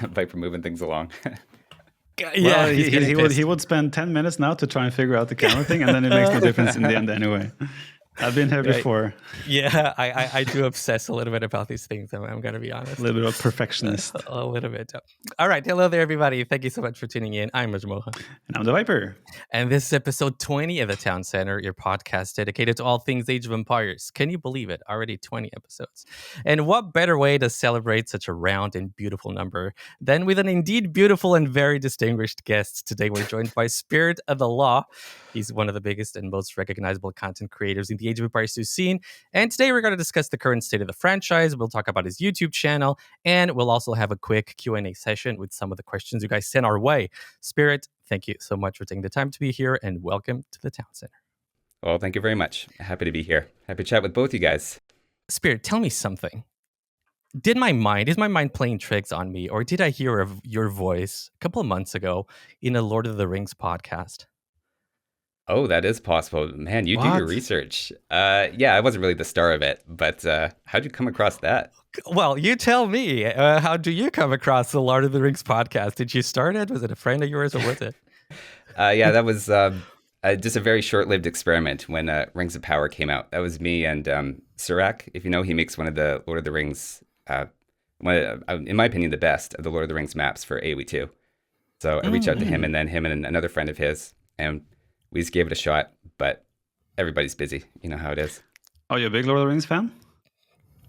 Viper moving things along. Yeah, Well, he's getting he would spend 10 minutes now to try and figure out the camera thing, and then it makes no difference in the end anyway. I've been here before. Yeah, I do obsess a little bit about these things. I'm going to be honest. A little bit of perfectionist. A little bit. All right. Hello there, everybody. Thank you so much for tuning in. I'm Masmorra. And I'm the Viper. And this is episode 20 of The Town Center, your podcast dedicated to all things Age of Empires. Can you believe it? Already 20 episodes. And what better way to celebrate such a round and beautiful number than with an indeed beautiful and very distinguished guest. Today we're joined by Spirit of the Law. He's one of the biggest and most recognizable content creators in the Age of Empires 2 scene. And today we're going to discuss the current state of the franchise. We'll talk about his YouTube channel, and we'll also have a quick Q&A session with some of the questions you guys sent our way. Spirit, thank you so much for taking the time to be here, and welcome to the Town Center. Well, thank you very much. Happy to be here. Happy to chat with both you guys. Spirit, tell me something. Is my mind playing tricks on me, or did I hear your voice a couple of months ago in a Lord of the Rings podcast? Oh, that is possible. Man, you do your research. Yeah, I wasn't really the star of it, but how'd you come across that? Well, you tell me. How do you come across the Lord of the Rings podcast? Did you start it? Was it a friend of yours, or was it? Yeah, that was just a very short-lived experiment when Rings of Power came out. That was me and Sirac. If you know, he makes one of the Lord of the Rings, in my opinion, the best of the Lord of the Rings maps for AoE 2. So I reached out to him, and then him and another friend of his, and we just gave it a shot, but everybody's busy. You know how it is. Oh, you're a big Lord of the Rings fan?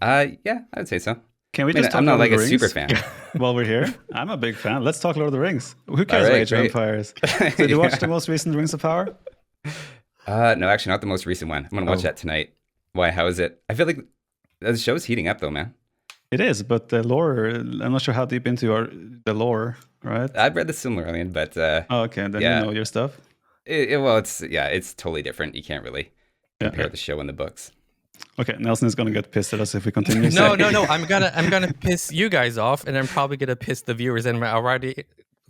Yeah, I would say so. Can we just talk I'm not Lord like of a the super Rings? fan. While we're here, I'm a big fan. Let's talk Lord of the Rings. Who cares All about right, Age of Empires? So did you watch the most recent Rings of Power? No, actually not the most recent one. I'm going to watch that tonight. Why? How is it? I feel like the show's heating up though, man. It is, but the lore, I'm not sure how deep into the lore, right? I've read the Silmarillion, but... oh, okay, then you know your stuff. It's totally different. You can't really compare the show and the books. Okay, Nelson is gonna get pissed at us if we continue. No. I'm gonna piss you guys off, and I'm probably gonna piss the viewers. And I'm already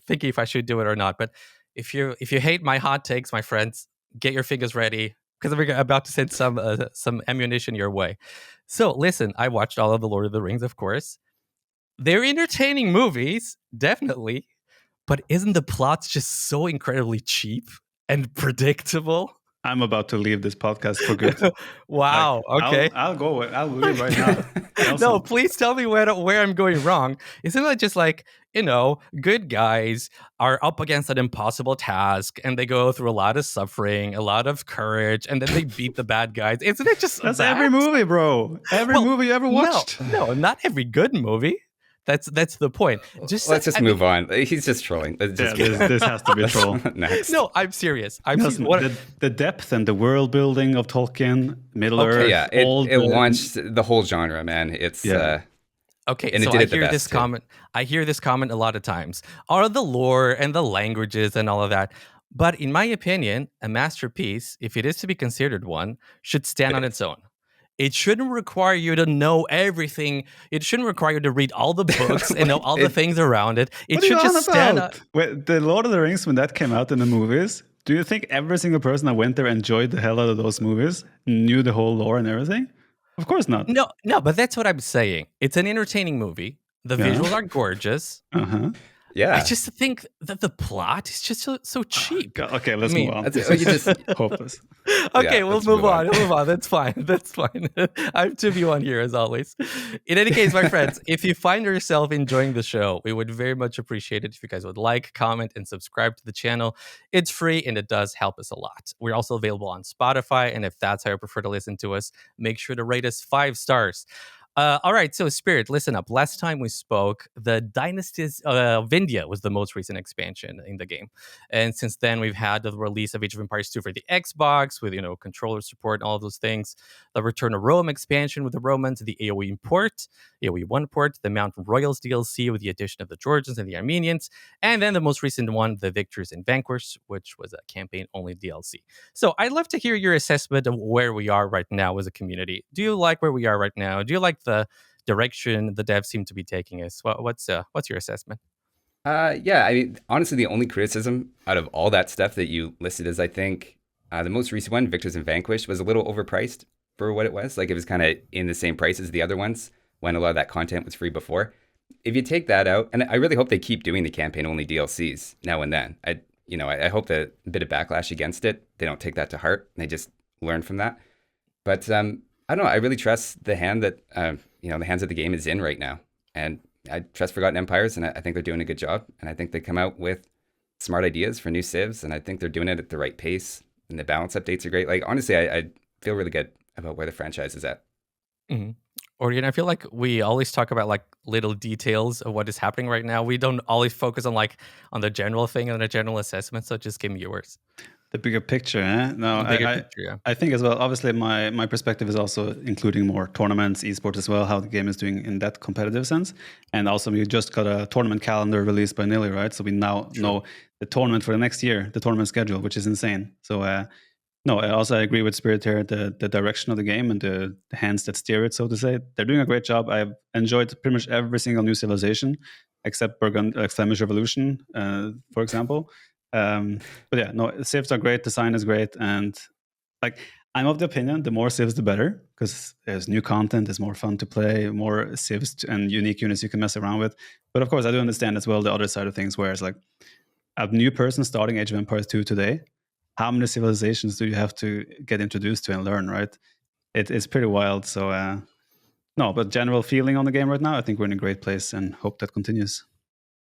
thinking if I should do it or not. But if you hate my hot takes, my friends, get your fingers ready because we're about to send some ammunition your way. So listen, I watched all of the Lord of the Rings, of course. They're entertaining movies, definitely, but isn't the plot just so incredibly cheap and predictable? I'm about to leave this podcast for good. Wow. Okay. I'll go. I'll leave right now. No, please tell me where I'm going wrong. Isn't it just like, good guys are up against an impossible task and they go through a lot of suffering, a lot of courage, and then they beat the bad guys? Isn't it just That's every movie, bro. Every movie you ever watched. No, not every good movie. That's the point. Let's just move on. He's just trolling. This has to be a troll. Next. No, I'm serious. The depth and the world building of Tolkien, Middle Earth. Yeah, it launched the whole genre, man. It's okay. And so I hear this comment. I hear this comment a lot of times. Are the lore and the languages and all of that. But in my opinion, a masterpiece, if it is to be considered one, should stand on its own. It shouldn't require you to know everything. It shouldn't require you to read all the books and know all the things around it. It should just stand up. Wait, the Lord of the Rings, when that came out in the movies, do you think every single person that went there enjoyed the hell out of those movies, knew the whole lore and everything? Of course not. No, but that's what I'm saying. It's an entertaining movie. The visuals are gorgeous. Uh-huh. Yeah. I just think that the plot is just so cheap. Okay, let's move on. You just hopeless. Okay, we'll move on. We'll move on. That's fine. I'm 2v1 here as always. In any case, my friends, if you find yourself enjoying the show, we would very much appreciate it if you guys would like, comment, and subscribe to the channel. It's free and it does help us a lot. We're also available on Spotify, and if that's how you prefer to listen to us, make sure to rate us 5 stars. All right, so Spirit, listen up. Last time we spoke, the Dynasties of India was the most recent expansion in the game. And since then, we've had the release of Age of Empires 2 for the Xbox with, controller support and all those things. The Return of Rome expansion with the Romans, the AoE port, AoE 1 port, the Mountain Royals DLC with the addition of the Georgians and the Armenians, and then the most recent one, the Victors and Vanquished, which was a campaign-only DLC. So I'd love to hear your assessment of where we are right now as a community. Do you like where we are right now? Do you like the direction the devs seem to be taking us? What's your assessment? Yeah, I mean, honestly, the only criticism out of all that stuff that you listed is, I think, the most recent one, Victors and Vanquished, was a little overpriced for what it was. Like, it was kind of in the same price as the other ones when a lot of that content was free before. if you take that out, and I really hope they keep doing the campaign-only DLCs now and then. I hope that a bit of backlash against it, they don't take that to heart, and they just learn from that. But I don't know. I really trust the hand that the hands of the game is in right now, and I trust Forgotten Empires, and I think they're doing a good job. And I think they come out with smart ideas for new civs, and I think they're doing it at the right pace. And the balance updates are great. Like honestly, I feel really good about where the franchise is at. Mm-hmm. Or I feel like we always talk about like little details of what is happening right now. We don't always focus on the general thing and the general assessment. So just give me yours. The bigger picture, eh? No, The bigger picture, yeah. I think as well. Obviously, my perspective is also including more tournaments, esports as well, how the game is doing in that competitive sense. And also, we just got a tournament calendar released by Nilly, right? So we now know the tournament for the next year, the tournament schedule, which is insane. So no, I also agree with Spirit here. The direction of the game and the hands that steer it, so to say, they're doing a great job. I've enjoyed pretty much every single new civilization except Flemish Revolution, for example. But yeah, no, civs are great. Design is great, and like I'm of the opinion, the more civs, the better, because there's new content, there's more fun to play, more civs and unique units you can mess around with. But of course, I do understand as well the other side of things, where it's like a new person starting Age of Empires 2 today. How many civilizations do you have to get introduced to and learn, right? It's pretty wild. So no, but general feeling on the game right now, I think we're in a great place and hope that continues.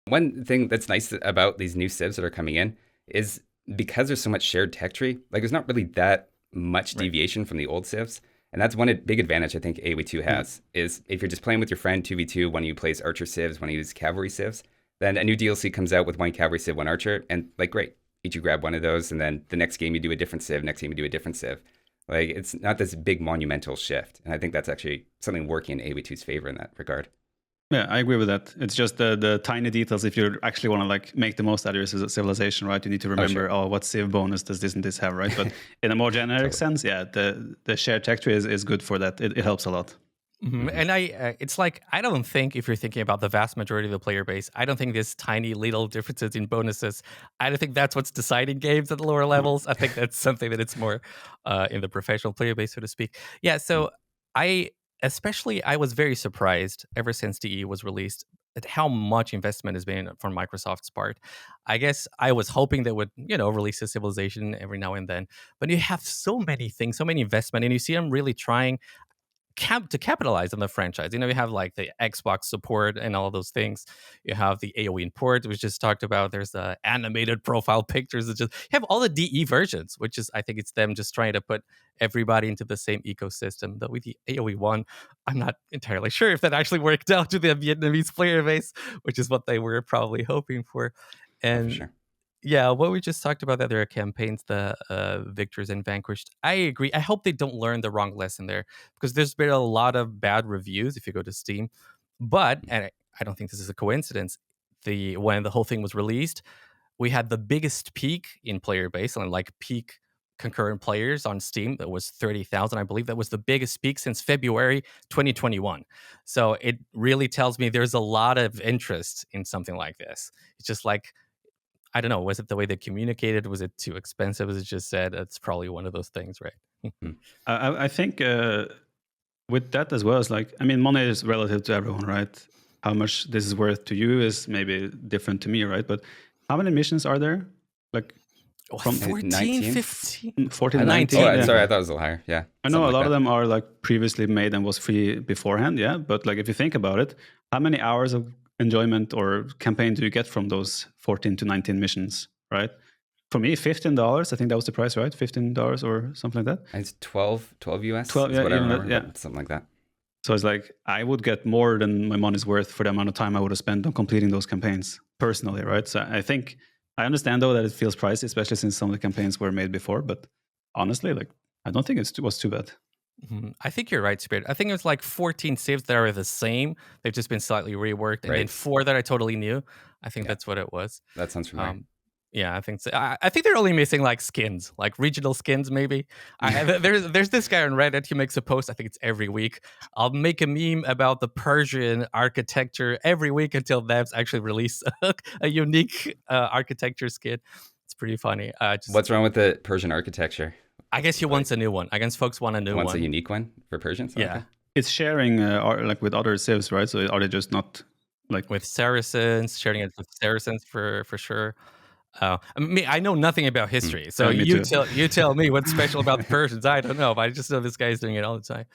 One thing that's nice about these new civs that are coming in is because there's so much shared tech tree, like there's not really that much deviation from the old civs. And that's one big advantage I think AoE 2 has, is if you're just playing with your friend 2v2, one of you plays archer civs, one of you uses cavalry civs, then a new DLC comes out with one cavalry civ, one archer, and like great, each you grab one of those, and then the next game you do a different civ, next game you do a different civ. Like it's not this big monumental shift. And I think that's actually something working in AoE 2's favor in that regard. Yeah, I agree with that. It's just the tiny details. If you actually want to like make the most out of your civilization, right? You need to remember, what civ bonus does this and this have, right? But in a more generic sense, yeah, the shared tech tree is good for that. It helps a lot. Mm-hmm. And it's like, I don't think if you're thinking about the vast majority of the player base, I don't think there's tiny little differences in bonuses. I don't think that's what's deciding games at the lower levels. I think that's something that it's more in the professional player base, so to speak. Yeah, so I was very surprised ever since DE was released at how much investment has been from Microsoft's part. I guess I was hoping they would, release a civilization every now and then. But you have so many things, so many investment, and you see them really trying to capitalize on the franchise. You have like the Xbox support and all those things. You have the AoE import, which just talked about. There's the animated profile pictures. You have all the DE versions, which is, I think it's them just trying to put everybody into the same ecosystem. Though with the AoE 1, I'm not entirely sure if that actually worked out to the Vietnamese player base, which is what they were probably hoping for. And for sure. yeah, what we just talked about, that there are campaigns, the victors and vanquished. I agree. I hope they don't learn the wrong lesson there, because there's been a lot of bad reviews if you go to Steam. But, and I don't think this is a coincidence, when the whole thing was released, we had the biggest peak in player base, and like peak concurrent players on Steam. That was 30,000, I believe. That was the biggest peak since February 2021. So it really tells me there's a lot of interest in something like this. It's just like, I don't know, was it the way they communicated? Was it too expensive, as it just said? It's probably one of those things, right? I think with that as well, it's like, I mean, money is relative to everyone, right? How much this is worth to you is maybe different to me, right? But how many missions are there? Like from 14, 19? 15? 14, 19. Oh, sorry, I thought it was a little higher. Yeah. I know a lot of them are like previously made and was free beforehand, yeah. But like if you think about it, how many hours of enjoyment or campaign do you get from those 14 to 19 missions, right? For me, $15. I think that was the price, right? $15 or something like that. It's 12 US. 12, is yeah, what I remember, yeah, something like that. So it's like I would get more than my money's worth for the amount of time I would have spent on completing those campaigns personally, right? So I think I understand though that it feels pricey, especially since some of the campaigns were made before. But honestly, like I don't think it was too bad. Mm-hmm. I think you're right, Spirit. I think it was like 14 civs that are the same. They've just been slightly reworked, and then 4 that are totally new. I think that's what it was. That sounds familiar. Yeah, I think so. I think they're only missing like skins, like regional skins, maybe. There's this guy on Reddit. He makes a post. I think it's every week. I'll make a meme about the Persian architecture every week until devs actually release a unique architecture skin. It's pretty funny. What's wrong with the Persian architecture? I guess he wants a new one. I guess folks want a new one. Wants a unique one for Persians? Yeah. Okay. It's sharing like with other civs, right? So are they just not Like, with Saracens, sharing it with Saracens for sure. I mean, I know nothing about history, so me you too. tell me what's special about the Persians. I don't know, but I just know this guy is doing it all the time.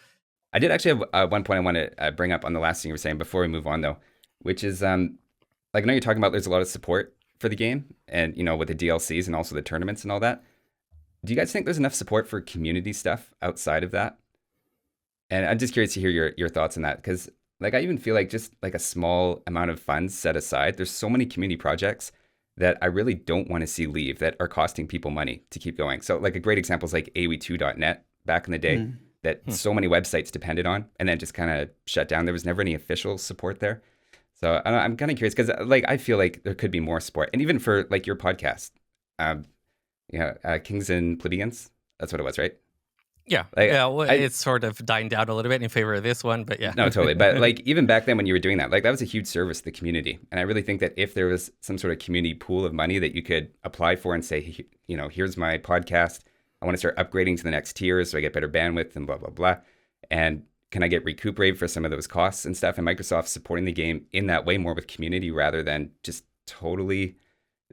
I did actually have one point I want to bring up on the last thing you were saying before we move on, though, which is like I know you're talking about there's a lot of support for the game, and with the DLCs and also the tournaments and all that. Do you guys think there's enough support for community stuff outside of that? And I'm just curious to hear your thoughts on that, because like I even feel like just like a small amount of funds set aside, there's so many community projects that I really don't want to see leave that are costing people money to keep going. So like a great example is like AoE2.net back in the day that so many websites depended on and then just kind of shut down. There was never any official support there. So I'm kind of curious because like I feel like there could be more support. And even for like your podcast, Kings and Plebeians, that's what it was, right? Yeah, Like, well, it's sort of dying down a little bit in favor of this one, but yeah. No, totally. But like even back then when you were doing that, like that was a huge service to the community. And I really think that if there was some sort of community pool of money that you could apply for and say, here's my podcast. I want to start upgrading to the next tier so I get better bandwidth and blah, blah, blah. And can I get recuperated for some of those costs and stuff? And Microsoft supporting the game in that way more with community rather than just totally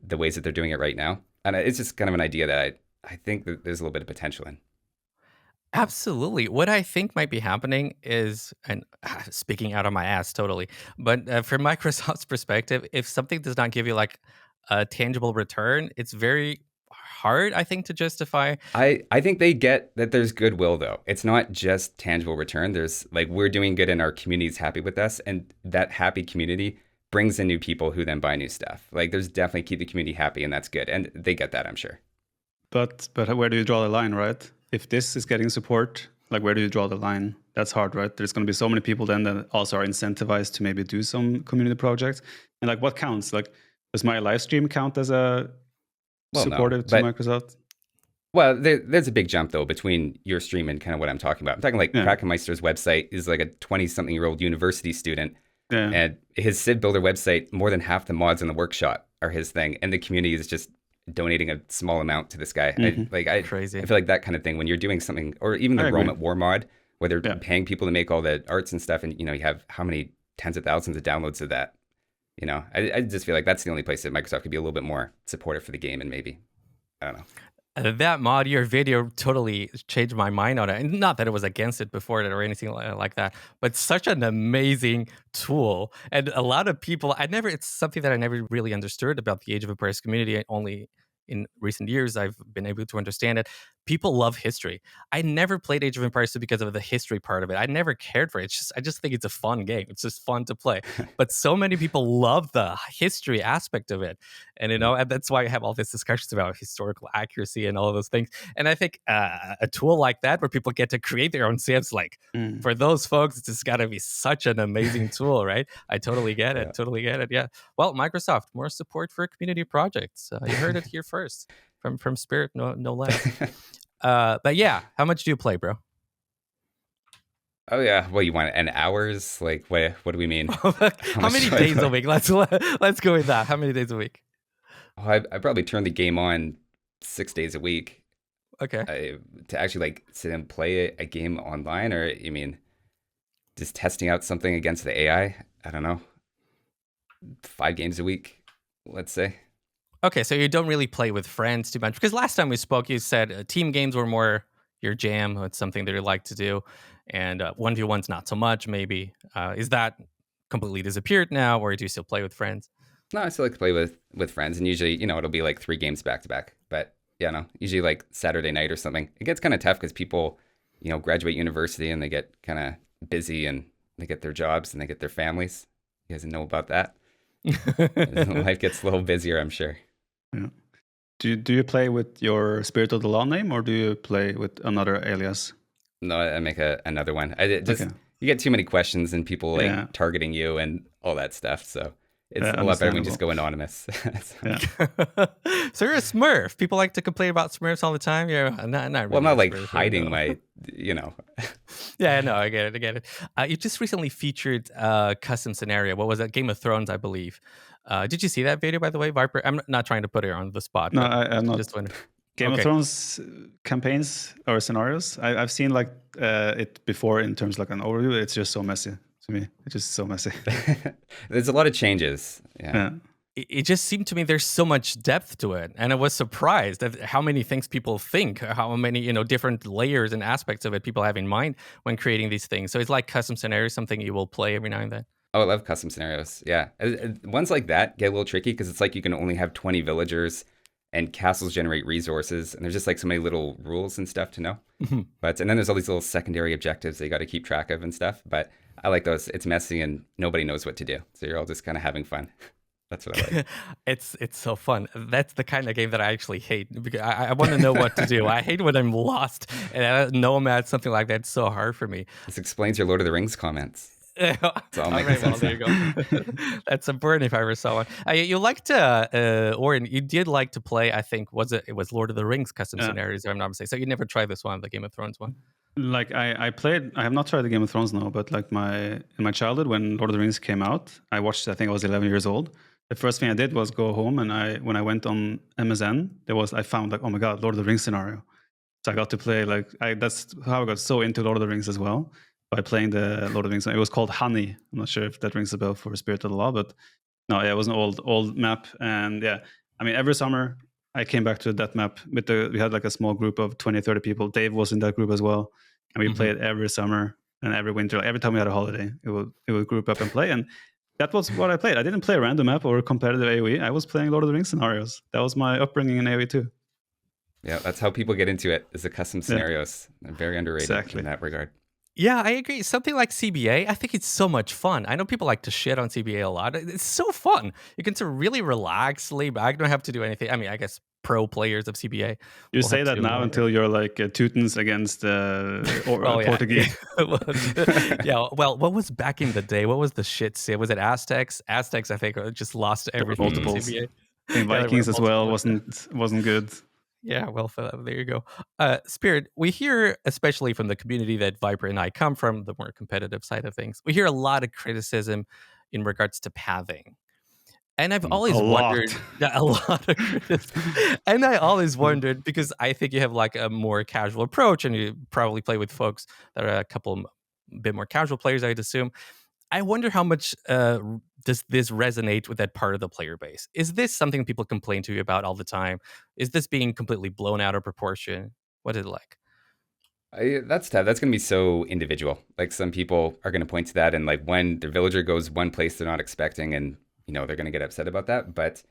the ways that they're doing it right now. And it's just kind of an idea that I think that there's a little bit of potential in. Absolutely. What I think might be happening is, and speaking out of my ass totally, but from Microsoft's perspective, if something does not give you like a tangible return, it's very hard, I think, to justify. I think they get that there's goodwill, though. It's not just tangible return. There's like we're doing good and our community is happy with us. And that happy community brings in new people who then buy new stuff. Like there's definitely keep the community happy and that's good. And they get that, I'm sure. But where do you draw the line, right? If this is getting support, like where do you draw the line? That's hard, right? There's going to be so many people then that also are incentivized to maybe do some community projects. And like what counts? Like does my live stream count as a supportive to Microsoft? Well, there's a big jump though between your stream and kind of what I'm talking about. I'm talking like Krakenmeister's website is like a 20-something-year-old university student. Yeah. And his Civ Builder website, more than half the mods in the workshop are his thing. And the community is just donating a small amount to this guy. Crazy. I feel like that kind of thing when you're doing something, or even the Rome at War mod, where they're paying people to make all the arts and stuff, and you have how many tens of thousands of downloads of that. I just feel like that's the only place that Microsoft could be a little bit more supportive for the game, and maybe I don't know. That mod, your video totally changed my mind on it. And not that it was against it before it or anything like that, but such an amazing tool. And a lot of people, it's something that I never really understood about the Age of Empires community. Only in recent years, I've been able to understand it. People love history. I never played Age of Empires 2 because of the history part of it. I never cared for it. I just think it's a fun game. It's just fun to play. But so many people love the history aspect of it. And, and that's why I have all these discussions about historical accuracy and all of those things. And I think a tool like that where people get to create their own civs, for those folks, it's just got to be such an amazing tool, right? I totally get it. Totally get it. Yeah. Well, Microsoft, more support for community projects. You heard it here first. From Spirit, no less. But yeah, how much do you play, bro? Oh yeah, well, you want an hours? Like, what do we mean? How many days a week? Let's go with that. How many days a week? Oh, I probably turn the game on 6 days a week. Okay. To actually like sit and play a game online, or you mean just testing out something against the AI? I don't know. 5 games a week, let's say. Okay, so you don't really play with friends too much, because last time we spoke, you said team games were more your jam. It's something that you like to do, and 1v1's not so much. Maybe is that completely disappeared now, or do you still play with friends? No, I still like to play with friends, and usually, it'll be like 3 games back to back. But yeah, no, usually like Saturday night or something. It gets kind of tough because people, graduate university and they get kind of busy and they get their jobs and they get their families. You guys know about that. Life gets a little busier, I'm sure. Yeah. Do you play with your Spirit of the Law name, or do you play with another alias? No, I make another one. You get too many questions and people targeting you and all that stuff. So it's a lot better when you just go anonymous. So you're a Smurf. People like to complain about Smurfs all the time. You're not really. Well, I'm not like hiding my, Yeah, no, I get it. You just recently featured a custom scenario. What was that? Game of Thrones, I believe. Did you see that video, by the way, Viper? I'm not trying to put it on the spot. No, I'm not. Just Game of Thrones campaigns or scenarios. I've seen it before in terms of like an overview. It's just so messy. to me. It's just so messy. There's a lot of changes. Yeah. It just seemed to me there's so much depth to it, and I was surprised at how many things people think, how many different layers and aspects of it people have in mind when creating these things. So it's like custom scenarios, something you will play every now and then. Oh, I love custom scenarios. Yeah. Ones like that get a little tricky because it's like you can only have 20 villagers and castles generate resources. And there's just like so many little rules and stuff to know. And then there's all these little secondary objectives that you got to keep track of and stuff. But I like those. It's messy and nobody knows what to do. So you're all just kind of having fun. That's what I like. It's so fun. That's the kind of game that I actually hate because I want to know what to do. I hate when I'm lost and I don't know I'm at something like that. It's so hard for me. This explains your Lord of the Rings comments. It's all right, well, there you go. That's a burn if I ever saw one. You liked Orin, you did like to play, I think, it was Lord of the Rings custom scenarios, if I'm not mistaken. So you never tried this one, the Game of Thrones one? Like I have not tried the Game of Thrones now, but like in my childhood when Lord of the Rings came out, I watched, I think I was 11 years old. The first thing I did was go home, and when I went on MSN, I found like, oh my God, Lord of the Rings scenario. So I got to play that's how I got so into Lord of the Rings as well, by playing the Lord of the Rings. It was called Honey. I'm not sure if that rings a bell for Spirit of the Law, but no, yeah, it was an old map. And yeah, I mean, every summer I came back to that map we had like a small group of 20, 30 people. Dave was in that group as well. And we played every summer and every winter. Every time we had a holiday, it would group up and play. And that was what I played. I didn't play a random map or competitive AoE. I was playing Lord of the Rings scenarios. That was my upbringing in AoE too. Yeah, that's how people get into it, is the custom scenarios. They're very underrated in that regard. Yeah, I agree. Something like CBA, I think it's so much fun. I know people like to shit on CBA a lot. It's so fun. You can sort of really relax, lay back, don't have to do anything. I mean, I guess pro players of CBA. You say that now until you're like Teutons against Portuguese. Yeah, well, what was back in the day? What was the shit? Was it Aztecs? Aztecs, I think, just lost everything. Multiples. CBA. I think Vikings as well wasn't good. Yeah, well, there you go. Spirit, we hear, especially from the community that Viper and I come from, the more competitive side of things, we hear a lot of criticism in regards to pathing. And I've always wondered a lot of criticism. And I always wondered, because I think you have like a more casual approach and you probably play with folks that are a bit more casual players, I'd assume. I wonder how much does this resonate with that part of the player base? Is this something people complain to you about all the time? Is this being completely blown out of proportion? What is it like? That's tough. That's going to be so individual. Like some people are going to point to that, and like when their villager goes one place they're not expecting, and they're going to get upset about that. But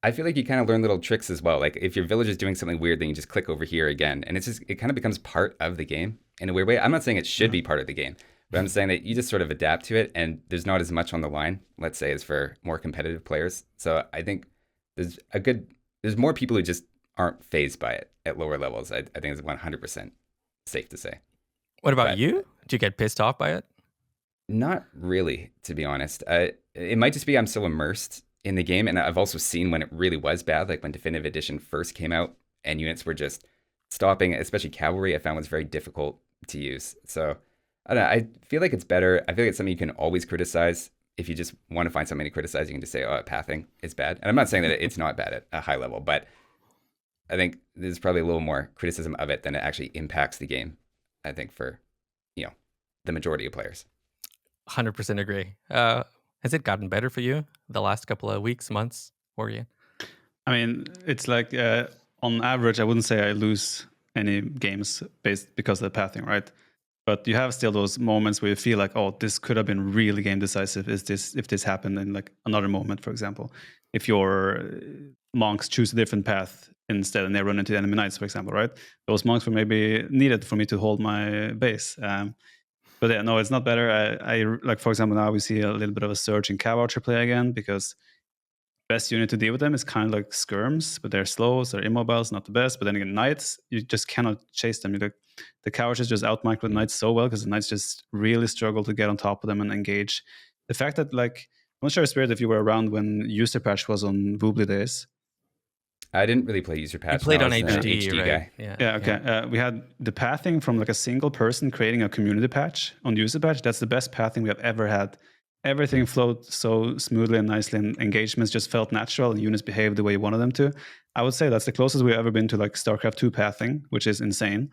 I feel like you kind of learn little tricks as well. Like if your villager's doing something weird, then you just click over here again, and it kind of becomes part of the game in a weird way. I'm not saying it should be part of the game, but I'm saying that you just sort of adapt to it, and there's not as much on the line, let's say, as for more competitive players. So I think there's more people who just aren't fazed by it at lower levels. I think it's 100% safe to say. What about you? Do you get pissed off by it? Not really, to be honest. It might just be I'm so immersed in the game, and I've also seen when it really was bad, like when Definitive Edition first came out and units were just stopping, especially cavalry. I found was very difficult to use. So I don't know. I feel like it's better. I feel like it's something you can always criticize. If you just want to find something to criticize, you can just say, oh, pathing is bad. And I'm not saying that it's not bad at a high level, but I think there's probably a little more criticism of it than it actually impacts the game, I think, for the majority of players. 100% agree. Has it gotten better for you the last couple of weeks, months, Orion? I mean, it's like on average, I wouldn't say I lose any games because of the pathing, right? But you have still those moments where you feel like, oh, this could have been really game decisive if this happened in like another moment, for example. If your monks choose a different path instead and they run into enemy knights, for example, right? Those monks were maybe needed for me to hold my base. But yeah, no, it's not better. I like, for example, now we see a little bit of a surge in Cav Archer play again, because best unit to deal with them is kind of like skirms, but they're slow, so they're immobiles, not the best. But then again, knights, you just cannot chase them. The Cav Archers just outmicro the knights so well, because the knights just really struggle to get on top of them and engage. The fact that, like, I'm not sure, Spirit, if you were around when User Patch was on Woobly days. I didn't really play User Patch. You played on HD, right? Guy. Yeah, okay. Yeah. We had the pathing from like a single person creating a community patch on User Patch. That's the best pathing we have ever had. Everything flowed so smoothly and nicely, and engagements just felt natural, and units behaved the way you wanted them to. I would say that's the closest we've ever been to like StarCraft 2 pathing, which is insane.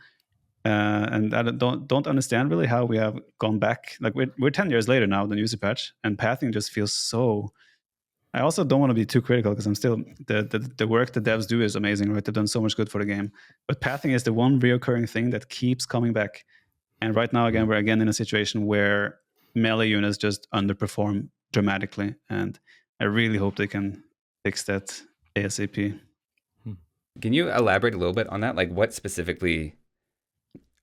And I don't understand really how we have gone back. Like we're 10 years later now than user patch, and pathing just feels so. I also don't want to be too critical because I'm still the work the devs do is amazing, right? They've done so much good for the game, but pathing is the one reoccurring thing that keeps coming back. And right now, again, we're again in a situation where melee units just underperform dramatically, and I really hope they can fix that ASAP. Can you elaborate a little bit on that? Like, what specifically,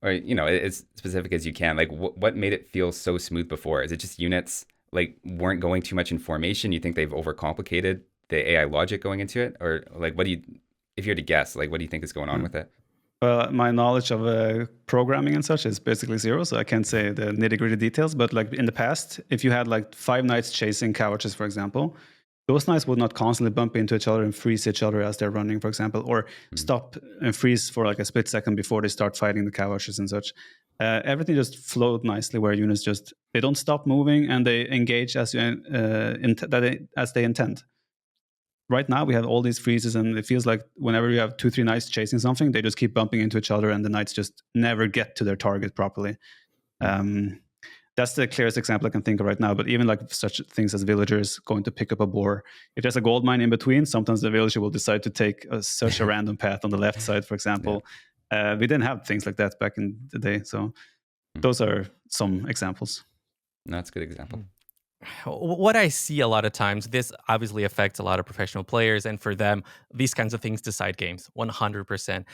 or as specific as you can, like what made it feel so smooth before? Is it just units like weren't going too much in formation? You think they've overcomplicated the AI logic going into it, or like what do you, if you were to guess, like what do you think is going on with it? Well, my knowledge of programming and such is basically zero, so I can't say the nitty-gritty details. But like in the past, if you had like 5 knights chasing couches, for example, those knights would not constantly bump into each other and freeze each other as they're running, for example, or stop and freeze for like a split second before they start fighting the couches and such. Everything just flowed nicely, where units just they don't stop moving and they engage as they intend. Right now we have all these freezes, and it feels like whenever you have 2-3 knights chasing something, they just keep bumping into each other and the knights just never get to their target properly. That's the clearest example I can think of right now. But even like such things as villagers going to pick up a boar, if there's a gold mine in between, sometimes the villager will decide to take such a random path on the left side, for example. We didn't have things like that back in the day, so those are some examples. No, that's a good example. What I see a lot of times, this obviously affects a lot of professional players, and for them, these kinds of things decide games 100%.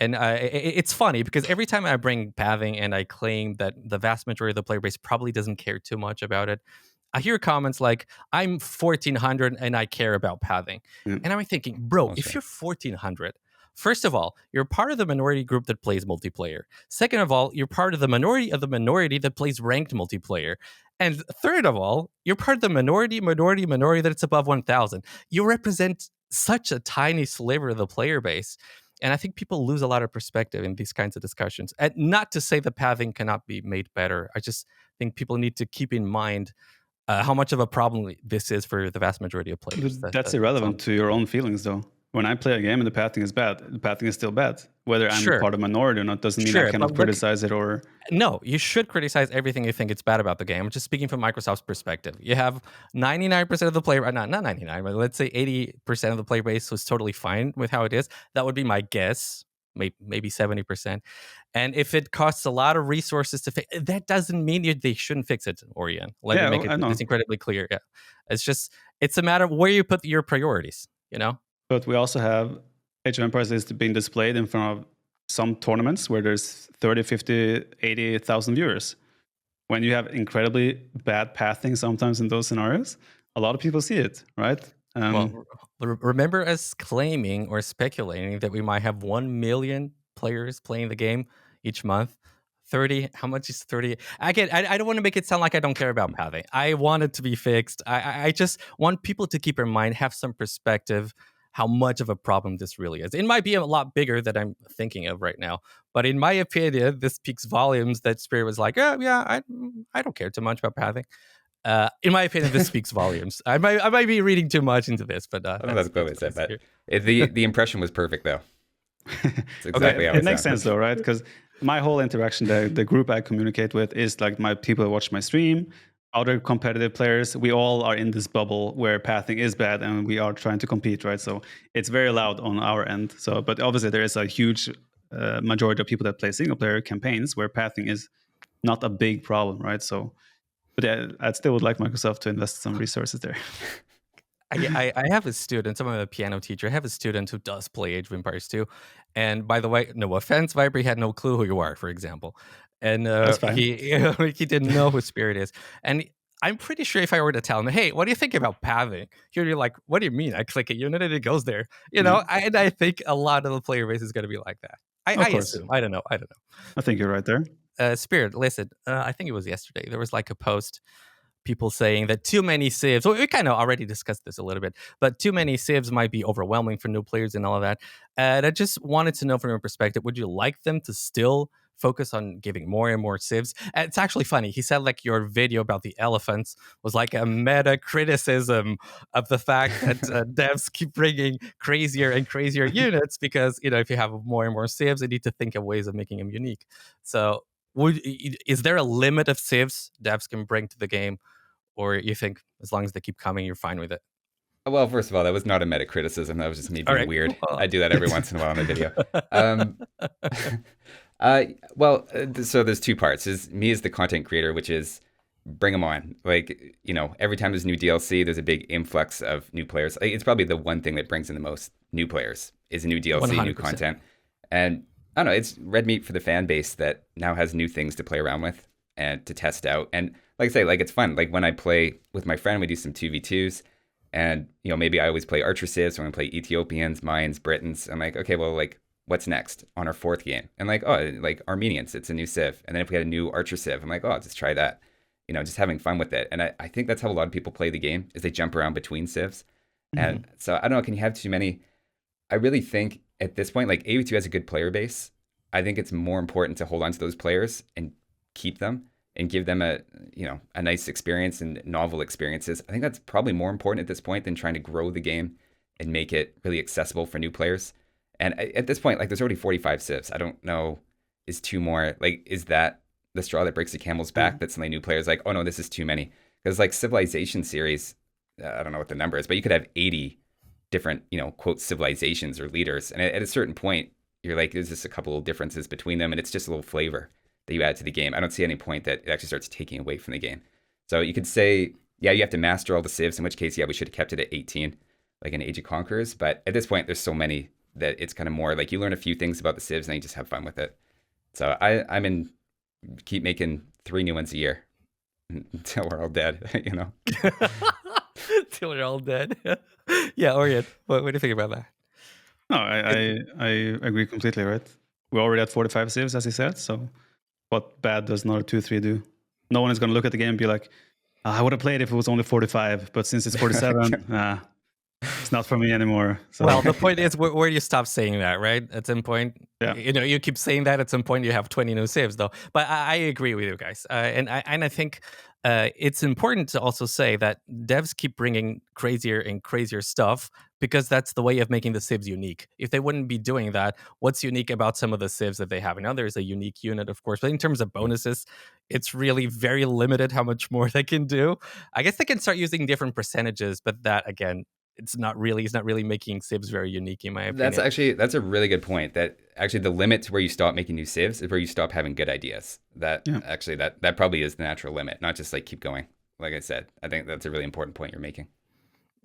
And it's funny because every time I bring pathing and I claim that the vast majority of the player base probably doesn't care too much about it, I hear comments like, I'm 1400 and I care about pathing. And I'm thinking, bro, if you're 1400, first of all, you're part of the minority group that plays multiplayer. Second of all, you're part of the minority that plays ranked multiplayer. And third of all, you're part of the minority that's above 1,000. You represent such a tiny sliver of the player base. And I think people lose a lot of perspective in these kinds of discussions. And not to say the pathing cannot be made better. I just think people need to keep in mind how much of a problem this is for the vast majority of players. That's irrelevant to your own feelings, though. When I play a game and the pathing is bad, the pathing is still bad. Whether I'm part of a minority or not doesn't mean I cannot criticize it or... No, you should criticize everything you think it's bad about the game. I'm just speaking from Microsoft's perspective. You have 99% of the player, not 99, but let's say 80% of the player base was totally fine with how it is. That would be my guess, maybe 70%. And if it costs a lot of resources to fix, that doesn't mean they shouldn't fix it, Orion. Let me make it incredibly clear. Yeah, it's a matter of where you put your priorities, But we also have Age of Empires is being displayed in front of some tournaments where there's 30, 50, 80,000 viewers. When you have incredibly bad pathing sometimes in those scenarios, a lot of people see it, right? Well, remember us claiming or speculating that we might have 1 million players playing the game each month. 30, how much is 30? I don't want to make it sound like I don't care about pathing. I want it to be fixed. I just want people to keep in mind, have some perspective, how much of a problem this really is. It might be a lot bigger than I'm thinking of right now, but in my opinion, this speaks volumes that Spirit was like, oh yeah, I don't care too much about pathing. In my opinion, this speaks volumes. I might be reading too much into this, but I don't know that's what I said, but the impression was perfect though. It's exactly how it makes sense though, right? Because my whole interaction, the group I communicate with is like my people who watch my stream, other competitive players. We all are in this bubble where pathing is bad and we are trying to compete, right? So it's very loud on our end. So, but obviously there is a huge majority of people that play single player campaigns where pathing is not a big problem, right? So, but yeah, I still would like Microsoft to invest some resources there. I have a student, someone a piano teacher. I have a student who does play Age of Empires 2. And by the way, no offense, Viper, he had no clue who you are, for example. And he didn't know who Spirit is. And I'm pretty sure if I were to tell him, hey, what do you think about pathing? He'd be like, what do you mean? I click a unit and it goes there. I think a lot of the player base is going to be like that. I assume. I don't know. I think you're right there. Spirit, listen, I think it was yesterday. There was like a post, people saying that too many civs, we kind of already discussed this a little bit, but too many civs might be overwhelming for new players and all of that. And I just wanted to know from your perspective, would you like them to still focus on giving more and more civs. And it's actually funny. He said like your video about the elephants was like a meta criticism of the fact that devs keep bringing crazier and crazier units because, if you have more and more civs, you need to think of ways of making them unique. So is there a limit of civs devs can bring to the game, or you think as long as they keep coming, you're fine with it? Well, first of all, that was not a meta criticism. That was just me All being right. weird. Well, I do that every once in a while on a video. Um, so there's two parts. There's me as the content creator, which is bring them on. Like, every time there's new DLC, there's a big influx of new players. Like, it's probably the one thing that brings in the most new players is new DLC, 100%. new content. And I don't know, it's red meat for the fan base that now has new things to play around with and to test out. And like I say, like it's fun. Like when I play with my friend, we do some 2v2s. And, maybe I always play Archer civs, or I play Ethiopians, Mayans, Britons. I'm like, okay, well, like, what's next on our fourth game? And like, oh, like Armenians, it's a new civ. And then if we had a new Archer civ, I'm like, oh, just try that. Just having fun with it. And I think that's how a lot of people play the game, is they jump around between civs. Mm-hmm. And so I don't know, can you have too many? I really think at this point, like AoE2 has a good player base. I think it's more important to hold on to those players and keep them and give them a nice experience and novel experiences. I think that's probably more important at this point than trying to grow the game and make it really accessible for new players. And at this point, like there's already 45 civs. I don't know, is two more, like, is that the straw that breaks the camel's back that suddenly new players like, oh no, this is too many? Because like Civilization series, I don't know what the number is, but you could have 80 different, quote, civilizations or leaders. And at a certain point, you're like, there's just a couple of differences between them, and it's just a little flavor that you add to the game. I don't see any point that it actually starts taking away from the game. So you could say, yeah, you have to master all the civs, in which case, yeah, we should have kept it at 18, like in Age of Conquerors. But at this point, there's so many that it's kind of more like you learn a few things about the civs and then you just have fun with it. So I'm in, keep making 3 new ones a year until we're all dead, Till we're all dead. Yeah, Orion, what do you think about that? No, I agree completely, right? We're already at 45 civs, as he said, so what bad does another 2-3 do? No one is going to look at the game and be like, I would have played if it was only 45, but since it's 47, it's not for me anymore. So. Well, the point is where you stop saying that, right? At some point, you keep saying that. At some point, you have 20 new civs, though. But I agree with you guys, and I think it's important to also say that devs keep bringing crazier and crazier stuff because that's the way of making the civs unique. If they wouldn't be doing that, what's unique about some of the civs that they have? Now, there's a unique unit, of course, but in terms of bonuses, it's really very limited how much more they can do. I guess they can start using different percentages, but that, again, it's not really making civs very unique, in my opinion. That's a really good point. That actually the limit to where you stop making new civs is where you stop having good ideas. That probably is the natural limit, not just like keep going. Like I said, I think that's a really important point you're making.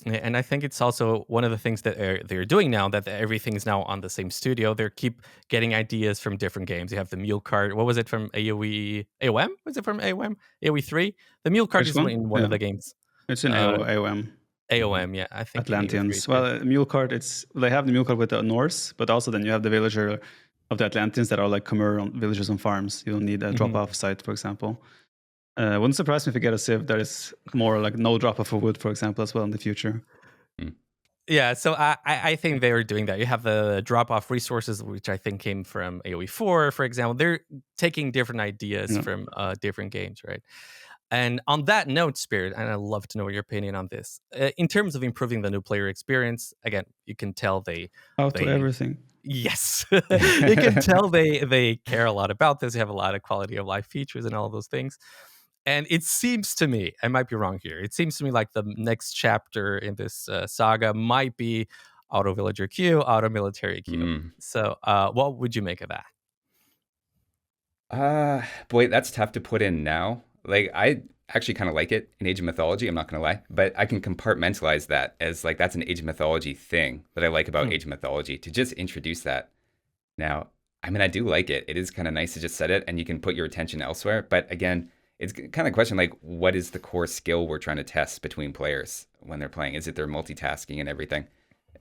And I think it's also one of the things that they're doing now, that everything's now on the same studio. They keep getting ideas from different games. You have the mule cart. What was it from AoE? AoM? Was it from AoM? AoE 3? The mule cart is in one of the games. It's in AoM. AoM, yeah, I think Atlanteans. Well, mule cart. They have the mule cart with the Norse, but also then you have the villager of the Atlanteans that are like Khmer villagers on farms. You don't need a drop-off site, for example. Wouldn't surprise me if we get a civ that is more like no drop-off for wood, for example, as well in the future. Yeah, so I think they are doing that. You have the drop-off resources, which I think came from AoE 4, for example. They're taking different ideas from different games, right? And on that note, Spirit, and I'd love to know your opinion on this. In terms of improving the new player experience, again, you can tell everything. Yes. You can tell they care a lot about this. They have a lot of quality of life features and all of those things. And it seems to me, I might be wrong here, it seems to me like the next chapter in this saga might be Auto Villager Q, Auto Military Q. So what would you make of that? Boy, that's tough to put in now. Like, I actually kind of like it in Age of Mythology, I'm not going to lie. But I can compartmentalize that as, like, that's an Age of Mythology thing that I like about Age of Mythology, to just introduce that. Now, I mean, I do like it. It is kind of nice to just set it, and you can put your attention elsewhere. But again, it's kind of a question, like, what is the core skill we're trying to test between players when they're playing? Is it their multitasking and everything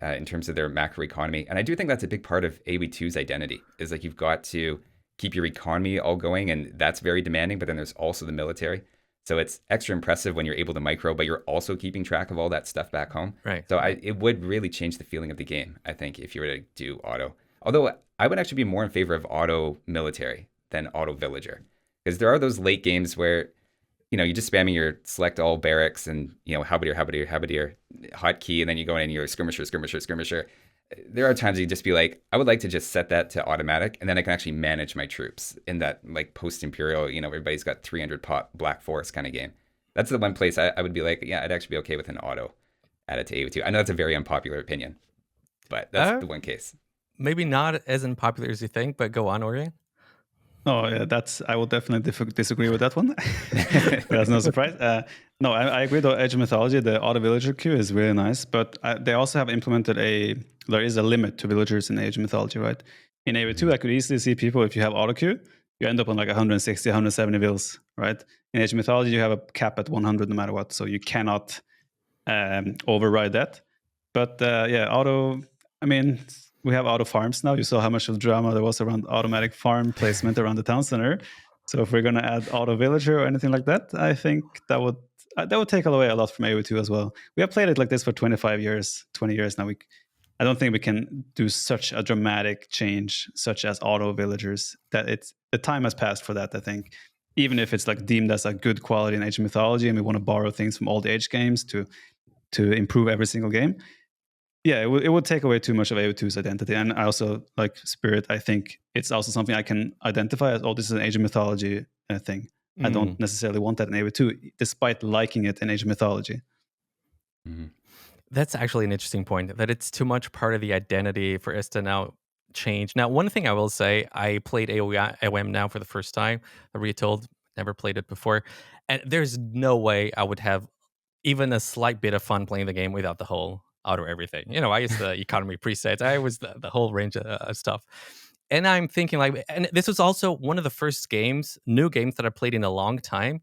in terms of their macro economy? And I do think that's a big part of AoE2's identity, is, like, you've got to keep your economy all going, and that's very demanding, but then there's also the military. So it's extra impressive when you're able to micro, but you're also keeping track of all that stuff back home. Right. So it would really change the feeling of the game, I think, if you were to do auto. Although I would actually be more in favor of auto military than Auto Villager. Because there are those late games where, you're just spamming your select all barracks and, halberdier hotkey, and then you go in and you're skirmisher. There are times you just be like, I would like to just set that to automatic, and then I can actually manage my troops in that like post-imperial, everybody's got 300 pot Black Forest kind of game. That's the one place I would be like, yeah, I'd actually be okay with an auto added to AoE2. I know that's a very unpopular opinion, but that's the one case. Maybe not as unpopular as you think, but go on, Orion. Oh, yeah, I will definitely disagree with that one. That's no surprise. No, I agree though, Age of Mythology, the auto villager queue is really nice, but they also have implemented there is a limit to villagers in Age of Mythology, right? In AoE2, I could easily see people, if you have auto queue, you end up on like 160, 170 vills, right? In Age of Mythology, you have a cap at 100 no matter what, so you cannot override that. But we have auto farms now. You saw how much of drama there was around automatic farm placement around the town center. So if we're going to add auto villager or anything like that, I think that would take away a lot from AoE2 as well. We have played it like this for 25 years, 20 years now. I don't think we can do such a dramatic change, such as auto villagers. The time has passed for that, I think. Even if it's like deemed as a good quality in Age of Mythology, and we want to borrow things from all the Age games to improve every single game. Yeah, it would take away too much of AoE2's identity. And I also, like Spirit, I think it's also something I can identify as, this is an Age of Mythology thing. I don't necessarily want that in AoE2, despite liking it in Age of Mythology. Mm-hmm. That's actually an interesting point, that it's too much part of the identity for us to now change. Now, one thing I will say, I played AoM now for the first time, I retold, never played it before, and there's no way I would have even a slight bit of fun playing the game without the whole auto everything. I used the economy presets. I was the whole range of stuff. And I'm thinking and this was also one of the first new games that I played in a long time.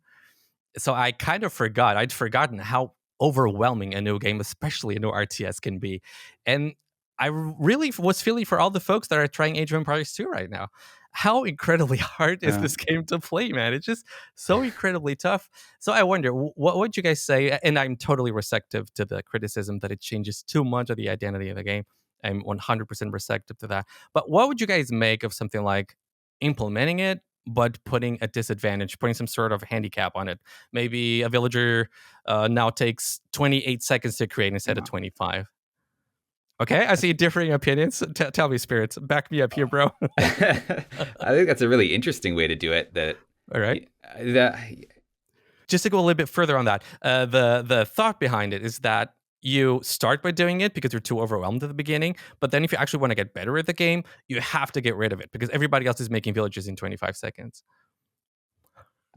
So I kind of forgot. I'd forgotten how overwhelming a new game, especially a new RTS, can be. And I really was feeling for all the folks that are trying Age of Empires 2 right now. How incredibly hard is this game to play, man? It's just so incredibly tough. So I wonder, what would you guys say? And I'm totally receptive to the criticism that it changes too much of the identity of the game. I'm 100% receptive to that. But what would you guys make of something like implementing it, but putting a disadvantage, putting some sort of handicap on it? Maybe a villager now takes 28 seconds to create instead of 25. Okay, I see differing opinions. Tell me, Spirits. Back me up here, bro. I think that's a really interesting way to do it. All right. Just to go a little bit further on that, the thought behind it is that you start by doing it because you're too overwhelmed at the beginning, but then if you actually want to get better at the game, you have to get rid of it because everybody else is making villages in 25 seconds.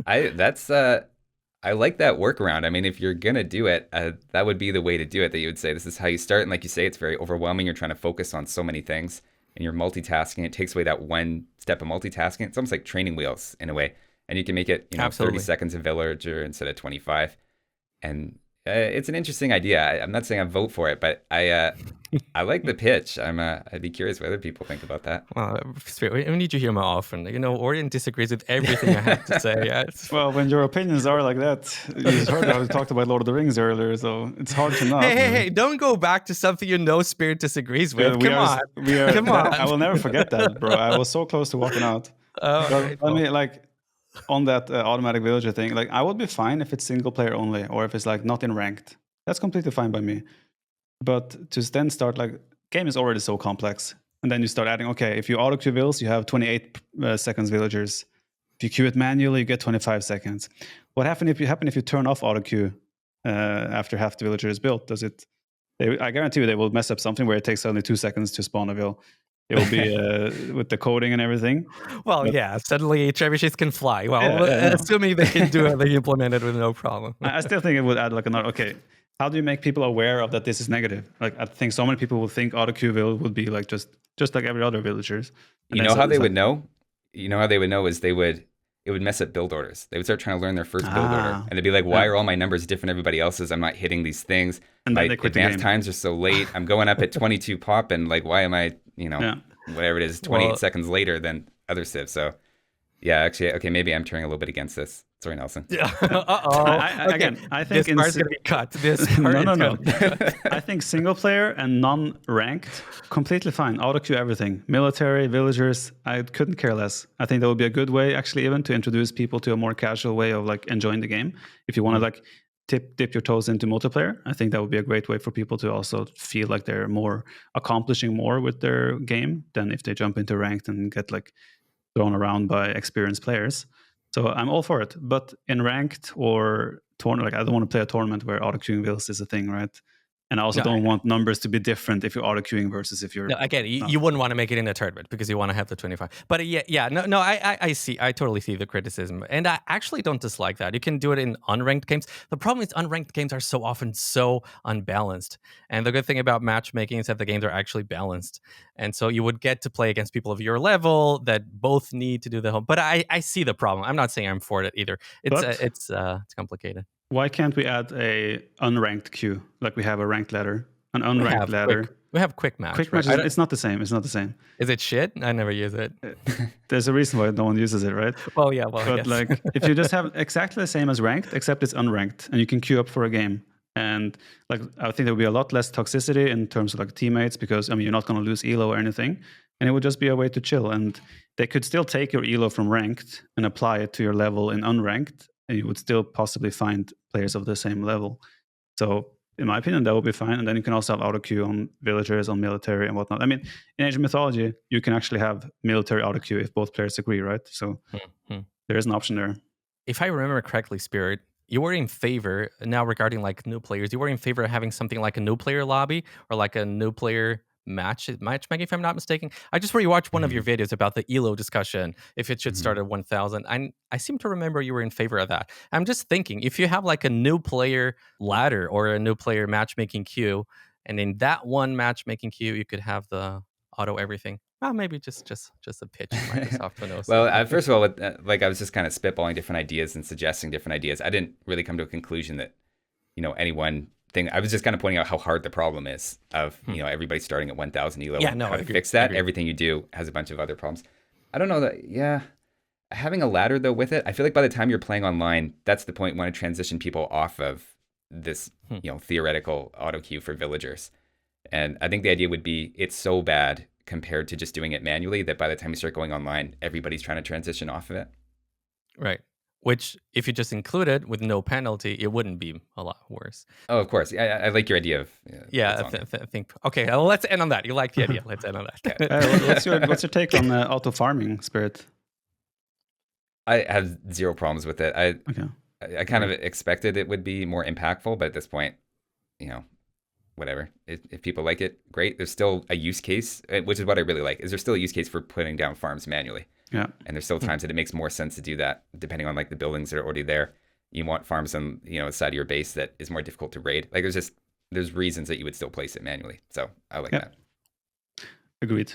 I like that workaround. I mean, if you're going to do it, that would be the way to do it, that you would say, this is how you start. And like you say, it's very overwhelming. You're trying to focus on so many things and you're multitasking. It takes away that one step of multitasking. It's almost like training wheels in a way. And you can make it, 30 seconds a villager instead of 25. And it's an interesting idea. I'm not saying I vote for it, but I like the pitch. I'd be curious what other people think about that. Well, we need you here more often. Orion disagrees with everything I have to say. Yeah, well, when your opinions are like that, you heard how we talked about Lord of the Rings earlier, so it's hard to not. Hey, don't go back to something Spirit disagrees with. Come on. Come on. I will never forget that, bro. I was so close to walking out. On that automatic villager thing, like I would be fine if it's single player only, or if it's like not in ranked. That's completely fine by me. But to then start, like, game is already so complex, and then you start adding, okay, if you auto queue vills, you have 28 seconds villagers. If you queue it manually, you get 25 seconds. What happens if you turn off auto queue after half the villager is built? I guarantee you they will mess up something where it takes only 2 seconds to spawn a vill. It will be with the coding and everything. Well, suddenly trebuchets can fly. Well, assuming they can do it, they implement it with no problem. I still think it would add like another, okay, how do you make people aware of that this is negative? Like, I think so many people will think auto queue vill would be like just like every other villagers. You know how they would know? You know how they would know is it would mess up build orders. They would start trying to learn their first build order. And they'd be like, why are all my numbers different than everybody else's? I'm not hitting these things. And my advanced times are so late. I'm going up at 22 pop, and like, why am I, whatever it is, 28 seconds later than other civs. So yeah, actually, okay, maybe I'm turning a little bit against this. Sorry, Nelson. Okay. I think this part's gonna be cut. This part no, is no. gonna be cut. I think single player and non-ranked, completely fine. Auto queue everything. Military, villagers, I couldn't care less. I think that would be a good way, actually, even to introduce people to a more casual way of like enjoying the game. If you want to like dip your toes into multiplayer, I think that would be a great way for people to also feel like they're more accomplishing more with their game than if they jump into ranked and get like thrown around by experienced players. So I'm all for it. But in ranked or tournament, like I don't want to play a tournament where auto queuing vills is a thing, right? And I also don't want numbers to be different if you're auto queuing versus if you're. No, again, you wouldn't want to make it in a tournament because you want to have the 25. But I totally see the criticism, and I actually don't dislike that. You can do it in unranked games. The problem is unranked games are so often so unbalanced, and the good thing about matchmaking is that the games are actually balanced, and so you would get to play against people of your level that both need to do the whole. But I see the problem. I'm not saying I'm for it either. It's complicated. Why can't we add a unranked queue like we have a ranked ladder, an unranked ladder? We have quick match. Quick match. It's not the same. It's not the same. Is it shit? I never use it. There's a reason why no one uses it, right? Well, yeah. But like, if you just have exactly the same as ranked, except it's unranked, and you can queue up for a game, and like I think there will be a lot less toxicity in terms of like teammates because I mean you're not going to lose elo or anything, and it would just be a way to chill. And they could still take your elo from ranked and apply it to your level in unranked, and you would still possibly find players of the same level. So in my opinion, that would be fine. And then you can also have auto queue on villagers, on military and whatnot. I mean, in Age of Mythology, you can actually have military auto queue if both players agree, right? So there is an option there. If I remember correctly, Spirit, you were in favor, now regarding like new players, you were in favor of having something like a new player lobby or like a new player matchmaking, if I'm not mistaken. I just rewatched one of your videos about the elo discussion, if it should start at 1,000. I seem to remember you were in favor of that. I'm just thinking, if you have like a new player ladder or a new player matchmaking queue, and in that one matchmaking queue, you could have the auto everything. Well, maybe just a pitch Microsoft who knows. Well, first of all, I was just kind of spitballing different ideas and suggesting different ideas. I didn't really come to a conclusion that, any one thing. I was just kind of pointing out how hard the problem is of, everybody starting at 1,000 elo. Yeah, no, how to fix that. Everything you do has a bunch of other problems. I don't know that, having a ladder though with it, I feel like by the time you're playing online, that's the point when to transition people off of this, theoretical auto queue for villagers. And I think the idea would be it's so bad compared to just doing it manually that by the time you start going online, everybody's trying to transition off of it. Right. Which, if you just include it with no penalty, it wouldn't be a lot worse. Oh, of course. I like your idea of. I think. Okay, well, let's end on that. You like the idea. Let's end on that. What's your take on auto farming, Spirit? I have zero problems with it. I kind of expected it would be more impactful, but at this point, whatever. If people like it, great. There's still a use case, which is what I really like. Is there still a use case for putting down farms manually? Yeah. And there's still times that it makes more sense to do that, depending on like the buildings that are already there. You want farms on the side of your base that is more difficult to raid. Like there's reasons that you would still place it manually. So I like that. Agreed.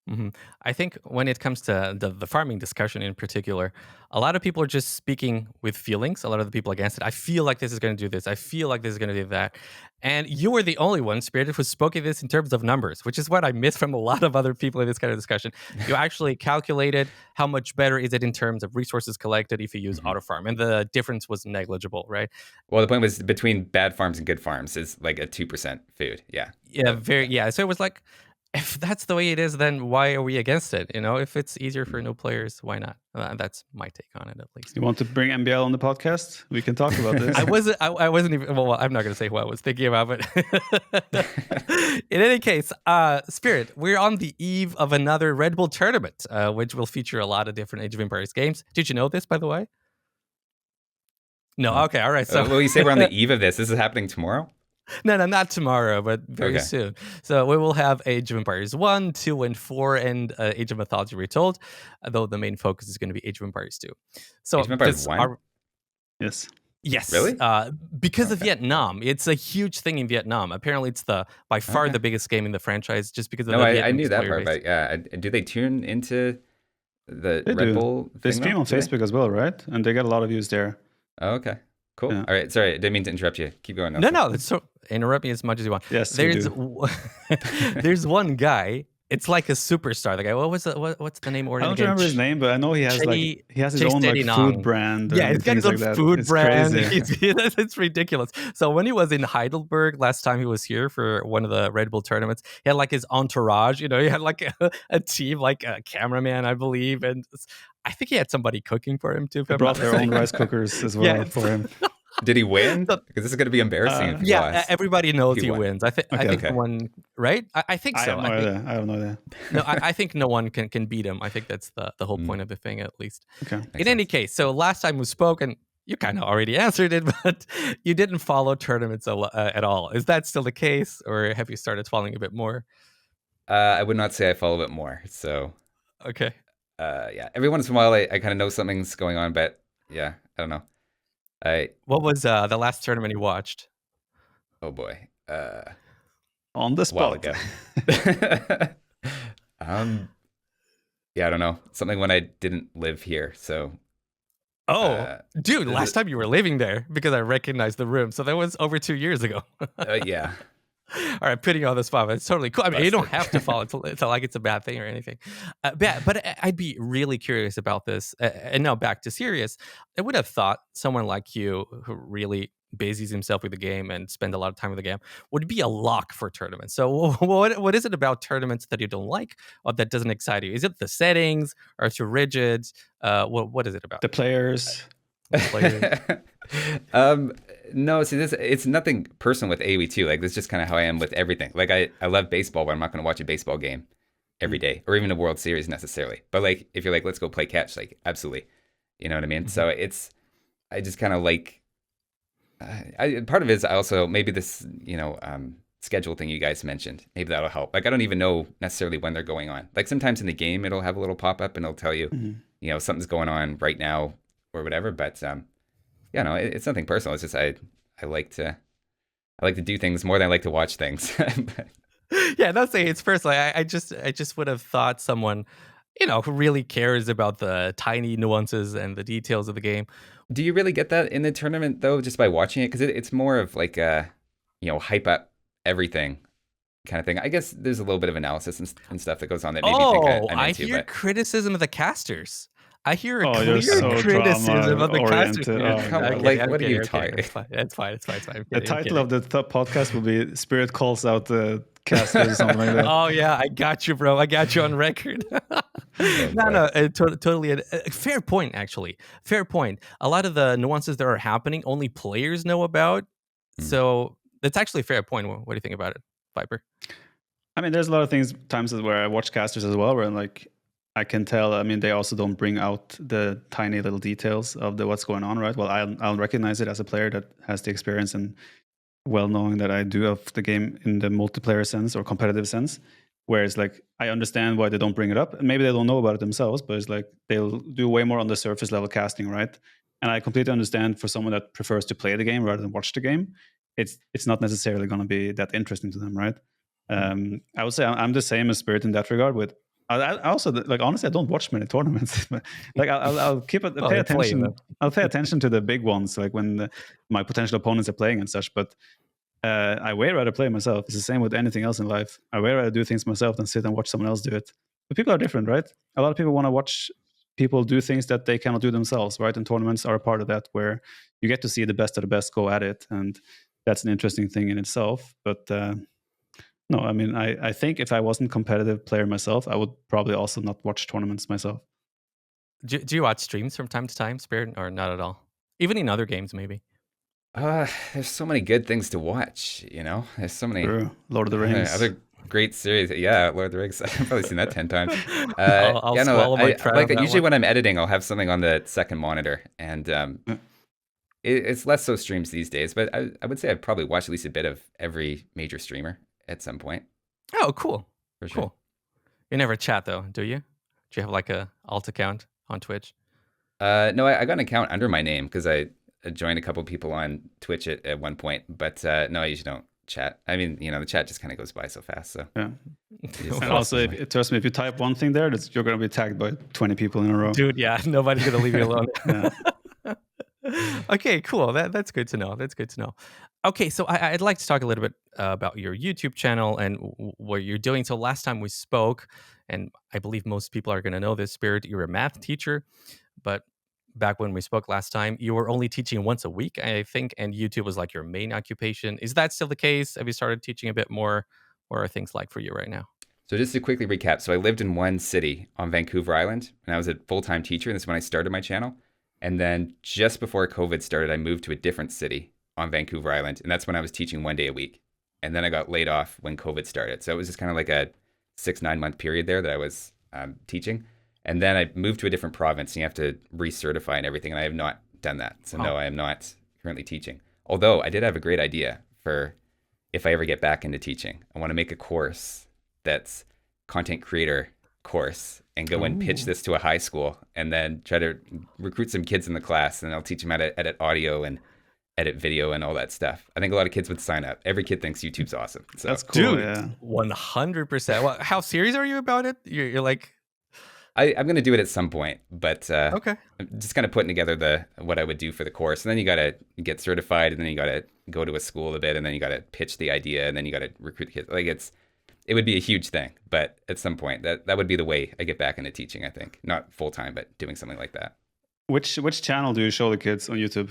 Mm-hmm. I think when it comes to the farming discussion in particular, a lot of people are just speaking with feelings. A lot of the people against it. I feel like this is going to do this. I feel like this is going to do that. And you were the only one, Spirit, who spoke of this in terms of numbers, which is what I miss from a lot of other people in this kind of discussion. You actually calculated how much better is it in terms of resources collected if you use auto farm, and the difference was negligible, right? Well, the point was between bad farms and good farms is like a 2% food. Yeah. Yeah. So it was like, if that's the way it is, then why are we against it? If it's easier for new players, why not? That's my take on it, at least. You want to bring MBL on the podcast? We can talk about this. I wasn't even. Well, I'm not going to say who I was thinking about, but in any case, Spirit, we're on the eve of another Red Bull tournament, which will feature a lot of different Age of Empires games. Did you know this, by the way? No. Okay. All right. So, well, you say we're on the eve of this. This is happening tomorrow. No, not tomorrow, but very soon. So we will have Age of Empires 1, 2, and 4, and Age of Mythology Retold, though the main focus is going to be Age of Empires 2. So Age of Empires 1? Yes. Really? Because of Vietnam. It's a huge thing in Vietnam. Apparently, it's by far the biggest game in the franchise, just because of the Vietnamese I knew that part, base. but do they tune into the They Red do. Bull They thing stream on Facebook as well, right? And they get a lot of views there. Oh, okay. Cool. Yeah. All right. Sorry, I didn't mean to interrupt you. Keep going. No. So interrupt me as much as you want. Yes, There's one guy It's like a superstar. The guy. What's the name? I don't remember his name, but I know he has his own like food brand. Yeah, and he's got his things own like that. food It's brand. crazy. It's ridiculous. So when he was in Heidelberg last time he was here for one of the Red Bull tournaments, he had like his entourage. You know, he had like a team, like a cameraman, I believe, and I think he had somebody cooking for him too. They brought their own rice cookers as well for him. Did he win? Because this is going to be embarrassing if he lost. Everybody knows he wins. I think Okay. one, right? I think so. I have no idea. No, I think no one can beat him. I think that's the whole point of the thing, at least. Okay. In any case, so last time we spoke, and you kind of already answered it, but you didn't follow tournaments at all. Is that still the case, or have you started following a bit more? I would not say I follow it more. So, okay. Yeah, every once in a while I kind of know something's going on, but yeah, I don't know. What was the last tournament you watched? Oh boy. On the spot. A while ago. Yeah, I don't know. Something when I didn't live here. So. Dude, last time you were living there, because I recognized the room. So that was over 2 years ago. Yeah. All right, putting you on the spot, but it's totally cool. I mean, you don't have to follow. It's not like it's a bad thing or anything. But I'd be really curious about this. And now back to serious. I would have thought someone like you, who really busies himself with the game and spend a lot of time with the game, would be a lock for tournaments. So what is it about tournaments that you don't like or that doesn't excite you? Is it the settings? Or too rigid? What is it about? The players. No, see, it's nothing personal with AoE too. Like, this is just kind of how I am with everything. Like, I love baseball, but I'm not going to watch a baseball game every day, or even a World Series necessarily. But like, if you're like, let's go play catch, like, absolutely, you know what I mean? Mm-hmm. So I just kind of like, part of it is I also, maybe this, schedule thing you guys mentioned, maybe that'll help. Like, I don't even know necessarily when they're going on. Like, sometimes in the game, it'll have a little pop up and it'll tell you, something's going on right now or whatever. But yeah, no, it's nothing personal. It's just I like to do things more than I like to watch things. Yeah, not saying it's personal. I just would have thought someone, who really cares about the tiny nuances and the details of the game. Do you really get that in the tournament though, just by watching it? Because it's more of like hype up everything kind of thing. I guess there's a little bit of analysis and stuff that goes on that maybe you think I'm into. I hear criticism of the casters. I hear a clear criticism of the casters. What are you talking? It's fine. The title of the podcast will be "Spirit Calls Out the Casters" or something like that. Oh yeah, I got you, bro. I got you on record. Totally. A fair point, actually. Fair point. A lot of the nuances that are happening, only players know about. So that's actually a fair point. What do you think about it, Viper? I mean, there's a lot of times where I watch casters as well, where I'm like, I can tell. I mean, they also don't bring out the tiny little details of what's going on, right? Well, I'll recognize it as a player that has the experience and well knowing that I do of the game in the multiplayer sense or competitive sense. Whereas, like, I understand why they don't bring it up, and maybe they don't know about it themselves. But it's like they'll do way more on the surface level casting, right? And I completely understand for someone that prefers to play the game rather than watch the game, it's not necessarily going to be that interesting to them, right? I would say I'm the same as Spirit in that regard. With I also, like, honestly, I don't watch many tournaments. Like, I'll pay attention. I'll pay attention to the big ones, like when my potential opponents are playing and such. But I way rather play myself. It's the same with anything else in life. I way rather do things myself than sit and watch someone else do it. But people are different, right? A lot of people want to watch people do things that they cannot do themselves, right? And tournaments are a part of that, where you get to see the best of the best go at it, and that's an interesting thing in itself. But no, I mean, I think if I wasn't a competitive player myself, I would probably also not watch tournaments myself. Do you watch streams from time to time, Spirit, or not at all? Even in other games, maybe? There's so many good things to watch, There's so many. Lord of the Rings. Other great series. Yeah, Lord of the Rings. I've probably seen that 10 times. I'll swallow my pride like on that usually one. when I'm editing, I'll have something on the second monitor, and it's less so streams these days, but I would say I've probably watched at least a bit of every major streamer at some point. Oh, cool. For sure. Cool. You never chat though, do you? Do you have like a alt account on Twitch? No, I got an account under my name because I joined a couple people on Twitch at one point, but no, I usually don't chat. I mean, the chat just kind of goes by so fast. So yeah. And also, trust me, if you type one thing there, you're going to be tagged by 20 people in a row. Dude, yeah, nobody's going to leave you alone. Okay, cool. That's good to know. That's good to know. Okay, so I'd like to talk a little bit about your YouTube channel and what you're doing. So last time we spoke, and I believe most people are going to know this, Spirit, you're a math teacher, but back when we spoke last time, you were only teaching once a week, I think, and YouTube was like your main occupation. Is that still the case? Have you started teaching a bit more? What are things like for you right now? So just to quickly recap, so I lived in one city on Vancouver Island, and I was a full-time teacher, and this is when I started my channel. And then just before COVID started, I moved to a different city on Vancouver Island, and that's when I was teaching 1 day a week. And then I got laid off when COVID started. So it was just kind of like a 6-9 month period there that I was teaching. And then I moved to a different province, and you have to recertify and everything, and I have not done that. So no, I am not currently teaching. Although I did have a great idea for if I ever get back into teaching. I want to make a course that's content creator course and go and pitch this to a high school and then try to recruit some kids in the class, and I'll teach them how to edit audio and edit video and all that stuff. I think a lot of kids would sign up. Every kid thinks YouTube's awesome. So That's cool. Dude, Yeah. 100%. Well, how serious are you about it? You're like, I'm going to do it at some point, but okay. I'm just kind of putting together what I would do for the course. And then you got to get certified, and then you got to go to a school a bit, and then you got to pitch the idea, and then you got to recruit the kids. Like it would be a huge thing, but at some point that would be the way I get back into teaching, I think. Not full time, but doing something like that. Which channel do you show the kids on YouTube?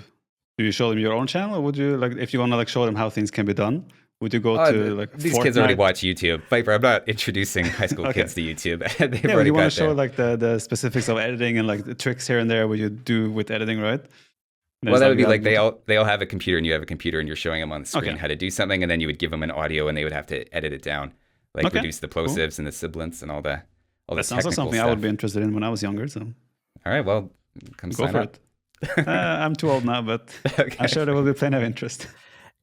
Do you show them your own channel, or would you, like, if you want to like show them how things can be done, would you go to like these Fortnite? kids already watch YouTube. Viper, I'm not introducing high school kids to YouTube. They've Yeah, already you want got to show there. like the specifics of editing and like the tricks here and there what you do with editing, right? Well, that would be like they all have a computer, and you have a computer, and you're showing them on the screen Okay. how to do something, and then you would give them an audio, and they would have to edit it down, like Okay, reduce the plosives and the sibilants and all the That sounds like technical something stuff. I would be interested in when I was younger. So All right, well, come go sign for up. it. I'm too old now, but Okay. I'm sure there will be plenty of interest.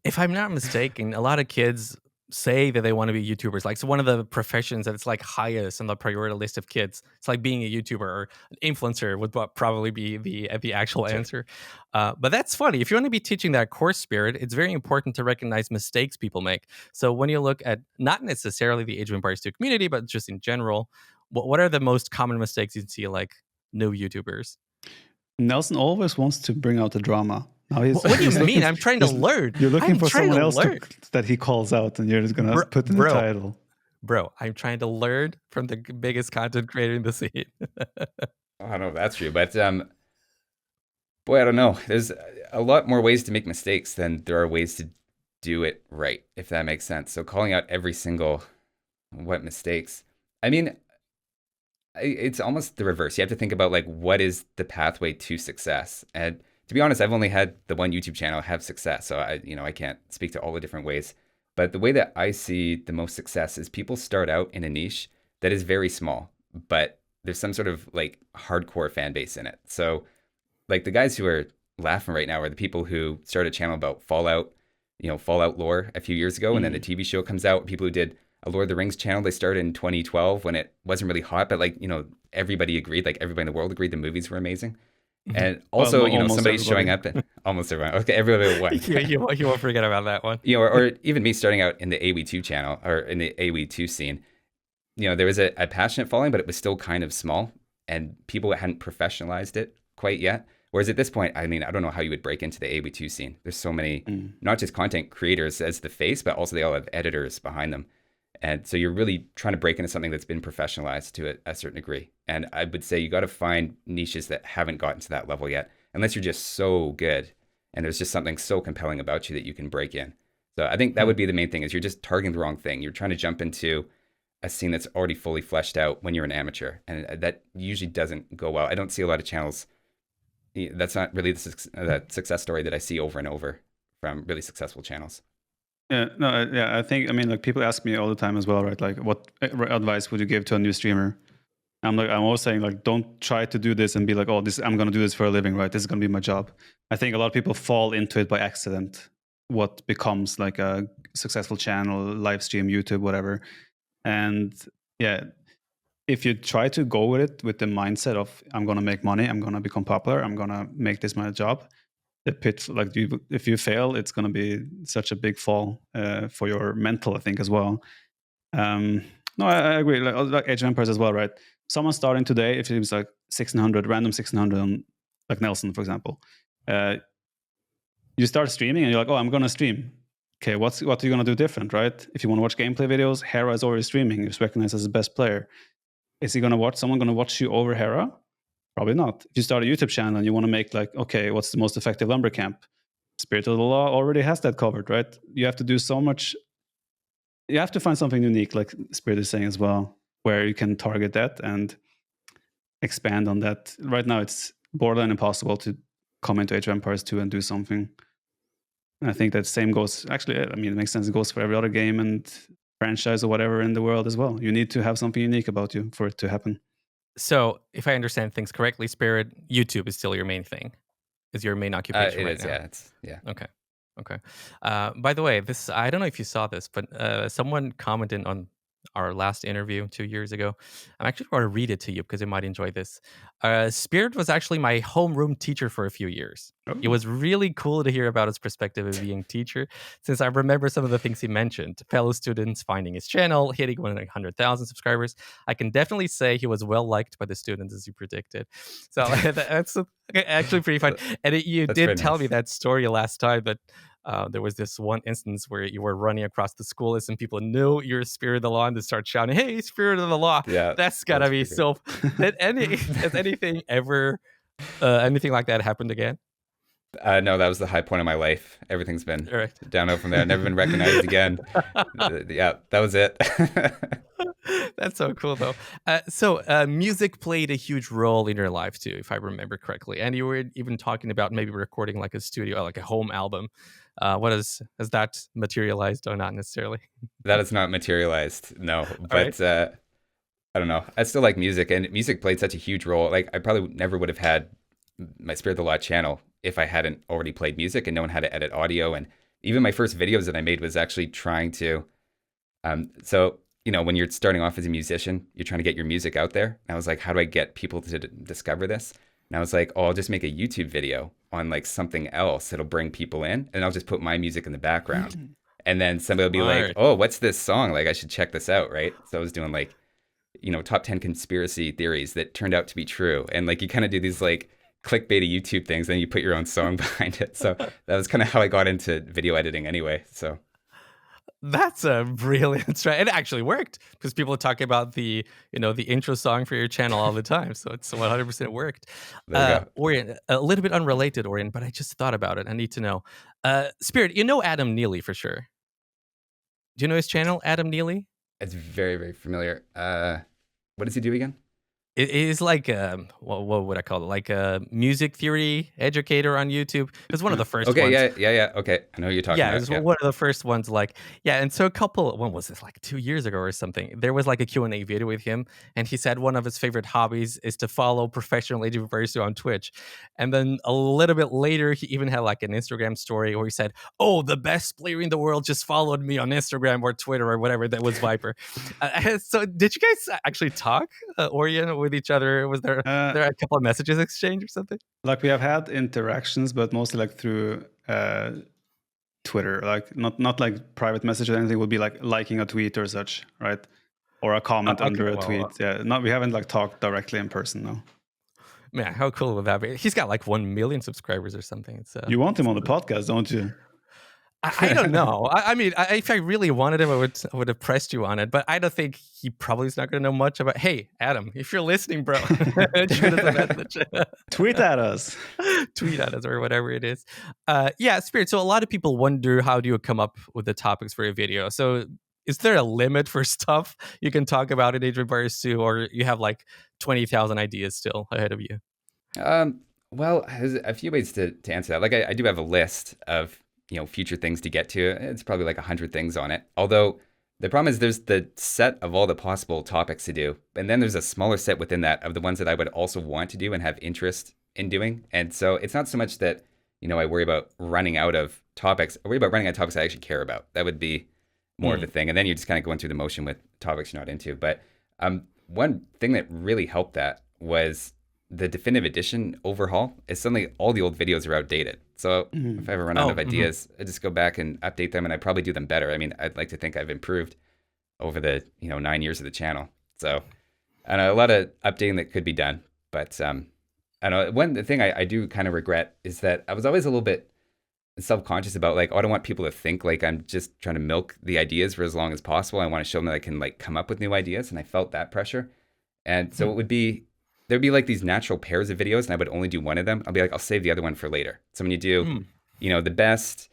If I'm not mistaken, a lot of kids say that they want to be YouTubers. Like, so one of the professions that it's like highest on the priority list of kids, it's like being a YouTuber or an influencer would probably be the actual answer. But that's funny. If you want to be teaching that course, Spirit, it's very important to recognize mistakes people make. So when you look at not necessarily the Age of Empires 2 community, but just in general, what are the most common mistakes you see like new YouTubers? Nelson always wants to bring out the drama. Now What do you mean? I'm trying to he's- learn. You're looking I'm for trying someone to else learn. that he calls out, and you're just gonna put in the title. Bro, I'm trying to learn from the biggest content creator in the scene. I don't know if that's true, but boy, I don't know. There's a lot more ways to make mistakes than there are ways to do it right, if that makes sense. So calling out every single what mistakes. I mean, it's almost the reverse. You have to think about like what is the pathway to success. And to be honest, I've only had the one YouTube channel have success, so I can't speak to all the different ways. But the way that I see the most success is people start out in a niche that is very small, but there's some sort of like hardcore fan base in it. So like the guys who are laughing right now are the people who started a channel about Fallout, Fallout lore a few years ago, and then the TV show comes out. People who did a Lord of the Rings channel, they started in 2012 when it wasn't really hot, but like, everybody agreed, like everybody in the world agreed the movies were amazing. And also, somebody's showing up and almost everyone. Okay, everybody but one. Yeah, you won't forget about that one. Or even me starting out in the AoE2 channel or in the AoE2 scene. There was a passionate following, but it was still kind of small, and people hadn't professionalized it quite yet. Whereas at this point, I mean, I don't know how you would break into the AoE2 scene. There's so many, not just content creators as the face, but also they all have editors behind them. And so you're really trying to break into something that's been professionalized to a certain degree. And I would say you got to find niches that haven't gotten to that level yet, unless you're just so good and there's just something so compelling about you that you can break in. So I think that would be the main thing, is you're just targeting the wrong thing. You're trying to jump into a scene that's already fully fleshed out when you're an amateur. And that usually doesn't go well. I don't see a lot of channels. That's not really the success story that I see over and over from really successful channels. Yeah, no, yeah, I think, like people ask me all the time as well, right? Like, what advice would you give to a new streamer? I'm always saying, like, don't try to do this and be like, oh, I'm going to do this for a living, right? This is going to be my job. I think a lot of people fall into it by accident, what becomes like a successful channel, live stream, YouTube, whatever. And yeah, if you try to go with it with the mindset of, I'm going to make money, I'm going to become popular, I'm going to make this my job, the pit, like if you fail, it's going to be such a big fall for your mental, I think, as well. No, I agree. Like Age of Empires as well, right? Someone starting today, if it was like 1600, random 1600 on like Nelson, for example, you start streaming and you're like, oh, I'm going to stream. Okay, what are you going to do different, right? If you want to watch gameplay videos, Hera is already streaming. He's recognized as the best player. Is someone going to watch you over Hera? Probably not. If you start a YouTube channel and you want to make like, okay, what's the most effective lumber camp? Spirit of the Law already has that covered, right? You have to do so much. You have to find something unique, like Spirit is saying as well, where you can target that and expand on that. Right now, it's borderline impossible to come into Age of Empires 2 and do something. And I think that same goes, actually, I mean, it makes sense. It goes for every other game and franchise or whatever in the world as well. You need to have something unique about you for it to happen. So, if I understand things correctly, Spirit, YouTube is still your main thing. Is your main occupation It right is, now? yeah. Okay. By the way, this I don't know if you saw this, but someone commented on our last interview 2 years ago. I'm actually going to read it to you because you might enjoy this. Spirit was actually my homeroom teacher for a few years. It was really cool to hear about his perspective of being a teacher, since I remember some of the things he mentioned. Fellow students finding his channel, hitting 100,000 subscribers. I can definitely say he was well liked by the students as you predicted. So that's actually pretty fun. And you did tell me that story last time, but there was this one instance where you were running across the school and some people knew you're Spirit of the Law and they start shouting, "Hey, Spirit of the Law!" Yeah, that's gotta be so. Has anything ever, anything like that happened again? No, that was the high point of my life. Everything's been downhill from there. I've never been recognized again. Yeah, that was it. That's so cool, though. So music played a huge role in your life, too, if I remember correctly. And you were even talking about maybe recording like a studio, like a home album. Has that materialized or not necessarily? That has not materialized, no. But I don't know. I still like music, and music played such a huge role. Like, I probably never would have had my Spirit of the Law channel if I hadn't already played music and known how to edit audio. And even my first videos that I made was actually trying to, so, you know, when you're starting off as a musician, you're trying to get your music out there. And I was like, how do I get people to discover this? And I was like, oh, I'll just make a YouTube video on like something else that'll bring people in, and I'll just put my music in the background. And then somebody will be like, oh, what's this song? Like, I should check this out, right? So I was doing like, you know, top 10 conspiracy theories that turned out to be true. And like, you kind of do these like clickbaity YouTube things, and you put your own song behind it. So that was kind of how I got into video editing anyway. So that's a brilliant strategy. It actually worked because people talk about the intro song for your channel all the time. So it's 100% worked. Orion, a little bit unrelated, Orion, but I just thought about it. I need to know. Spirit, you know Adam Neely for sure. Do you know his channel, Adam Neely? It's very, very familiar. What does he do again? It is like what would I call it? Like a music theory educator on YouTube. It was one of the first ones. Yeah. Okay, I know who you're talking about. Yeah, it was one of the first ones. Like, and so when was this? Like 2 years ago or something. There was like a Q&A video with him, and he said one of his favorite hobbies is to follow professional Age of Empires on Twitch. And then a little bit later, he even had like an Instagram story where he said, "Oh, the best player in the world just followed me on Instagram or Twitter or whatever." That was Viper. So did you guys actually talk, Orion, with each other? Was there a couple of messages exchanged or something? Like, we have had interactions, but mostly like through Twitter, like not like private message or anything. Would be like liking a tweet or such, right? Or a comment under a tweet. We haven't like talked directly in person, no. Man, how cool would that be? He's got like 1 million subscribers or something. You want him on the podcast, don't you? I don't know. I mean, if I really wanted him, I would have pressed you on it. But I don't think he probably is not going to know much about. Hey, Adam, if you're listening, bro, shoot us a message. Tweet at us. Tweet at us or whatever it is. Spirit. So a lot of people wonder, how do you come up with the topics for a video? So is there a limit for stuff you can talk about in Age of Empires 2, or you have like 20,000 ideas still ahead of you? Well, there's a few ways to answer that. Like, I do have a list of, you know, future things to get to. It's probably like 100 things on it. Although the problem is there's the set of all the possible topics to do, and then there's a smaller set within that of the ones that I would also want to do and have interest in doing. And so it's not so much that, you know, I worry about running out of topics. I worry about running out of topics I actually care about. That would be more of a thing. And then you're just kind of going through the motion with topics you're not into. But one thing that really helped that was the Definitive Edition overhaul. Is suddenly all the old videos are outdated. So if I ever run out of ideas, I just go back and update them, and I probably do them better. I mean, I'd like to think I've improved over the 9 years of the channel. So, and a lot of updating that could be done, but I don't know. One thing I do kind of regret is that I was always a little bit self-conscious about like, oh, I don't want people to think like I'm just trying to milk the ideas for as long as possible. I want to show them that I can like come up with new ideas, and I felt that pressure. And so it would be there'd be like these natural pairs of videos, and I would only do one of them. I'll be like, I'll save the other one for later. So when you do, the best,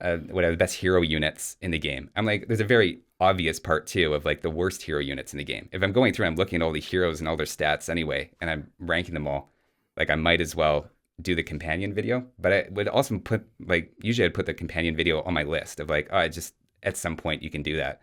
whatever, the best hero units in the game, I'm like, there's a very obvious part too of like the worst hero units in the game. If I'm going through, I'm looking at all the heroes and all their stats anyway, and I'm ranking them all. Like I might as well do the companion video, but I would also put like usually I'd put the companion video on my list of like, oh, I just at some point you can do that.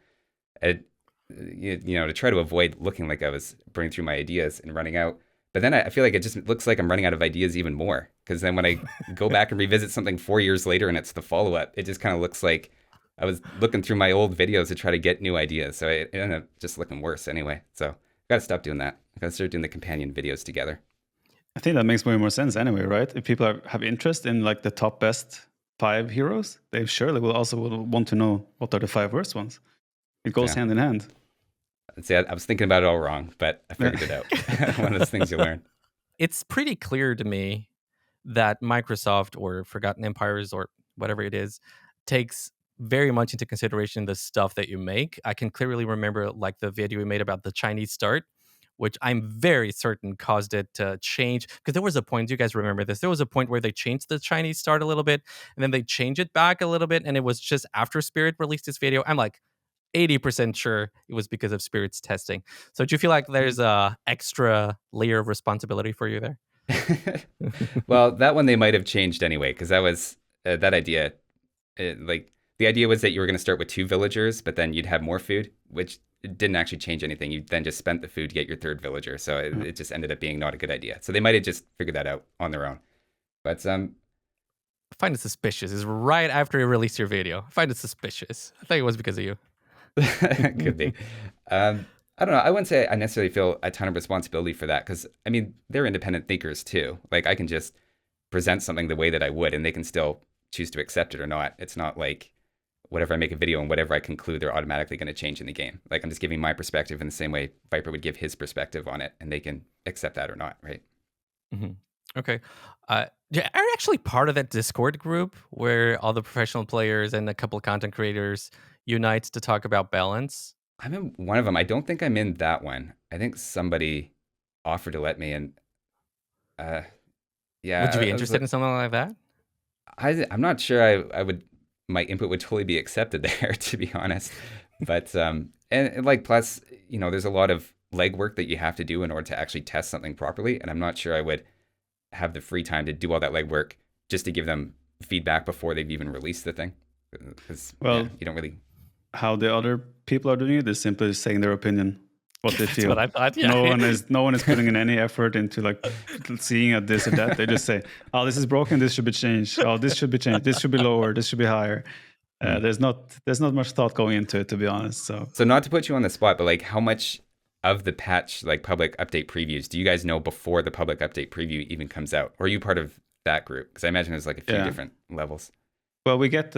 To try to avoid looking like I was burning through my ideas and running out. But then I feel like it just looks like I'm running out of ideas even more. Because then when I go back and revisit something 4 years later and it's the follow-up, it just kind of looks like I was looking through my old videos to try to get new ideas. So it ended up just looking worse anyway. So I've got to stop doing that. I've got to start doing the companion videos together. I think that makes way more sense anyway, right? If people have interest in like the top best 5 heroes, they surely will also want to know what are the 5 worst ones. It goes hand in hand. See, I was thinking about it all wrong, but I figured it out. One of those things you learn. It's pretty clear to me that Microsoft or Forgotten Empires or whatever it is takes very much into consideration the stuff that you make. I can clearly remember like the video we made about the Chinese start, which I'm very certain caused it to change. Because there was a point, you guys remember this, there was a point where they changed the Chinese start a little bit, and then they changed it back a little bit, and it was just after Spirit released this video. I'm like 80% sure it was because of Spirit's testing. So do you feel like there's a extra layer of responsibility for you there? Well, that one they might have changed anyway, because that was that idea. Like the idea was that you were going to start with 2 villagers, but then you'd have more food, which didn't actually change anything. You then just spent the food to get your 3rd villager, so it just ended up being not a good idea. So they might have just figured that out on their own. But I find it suspicious. It's right after you released your video. I find it suspicious. I think it was because of you. Could be. I don't know. I wouldn't say I necessarily feel a ton of responsibility for that because, I mean, they're independent thinkers too. Like I can just present something the way that I would and they can still choose to accept it or not. It's not like whatever I make a video and whatever I conclude, they're automatically going to change in the game. Like I'm just giving my perspective in the same way Viper would give his perspective on it and they can accept that or not, right? Mm-hmm. Okay. Are you actually part of that Discord group where all the professional players and a couple of content creators unite to talk about balance? I'm in one of them. I don't think I'm in that one. I think somebody offered to let me in. Yeah. Would you be interested in something like that? I'm not sure I would, my input would totally be accepted there, to be honest. But, and like, plus, there's a lot of legwork that you have to do in order to actually test something properly. And I'm not sure I would have the free time to do all that legwork just to give them feedback before they've even released the thing. Because you don't really. How the other people are doing it is simply saying their opinion, what they feel. That's what I thought. Yeah. No one is putting in any effort into like seeing at this or that. They just say, "Oh, this is broken. This should be changed. Oh, this should be changed. This should be lower. This should be higher." There's not much thought going into it, to be honest. So not to put you on the spot, but like how much of the patch, like public update previews, do you guys know before the public update preview even comes out? Or are you part of that group? Because I imagine there's like a few different levels. Well, we get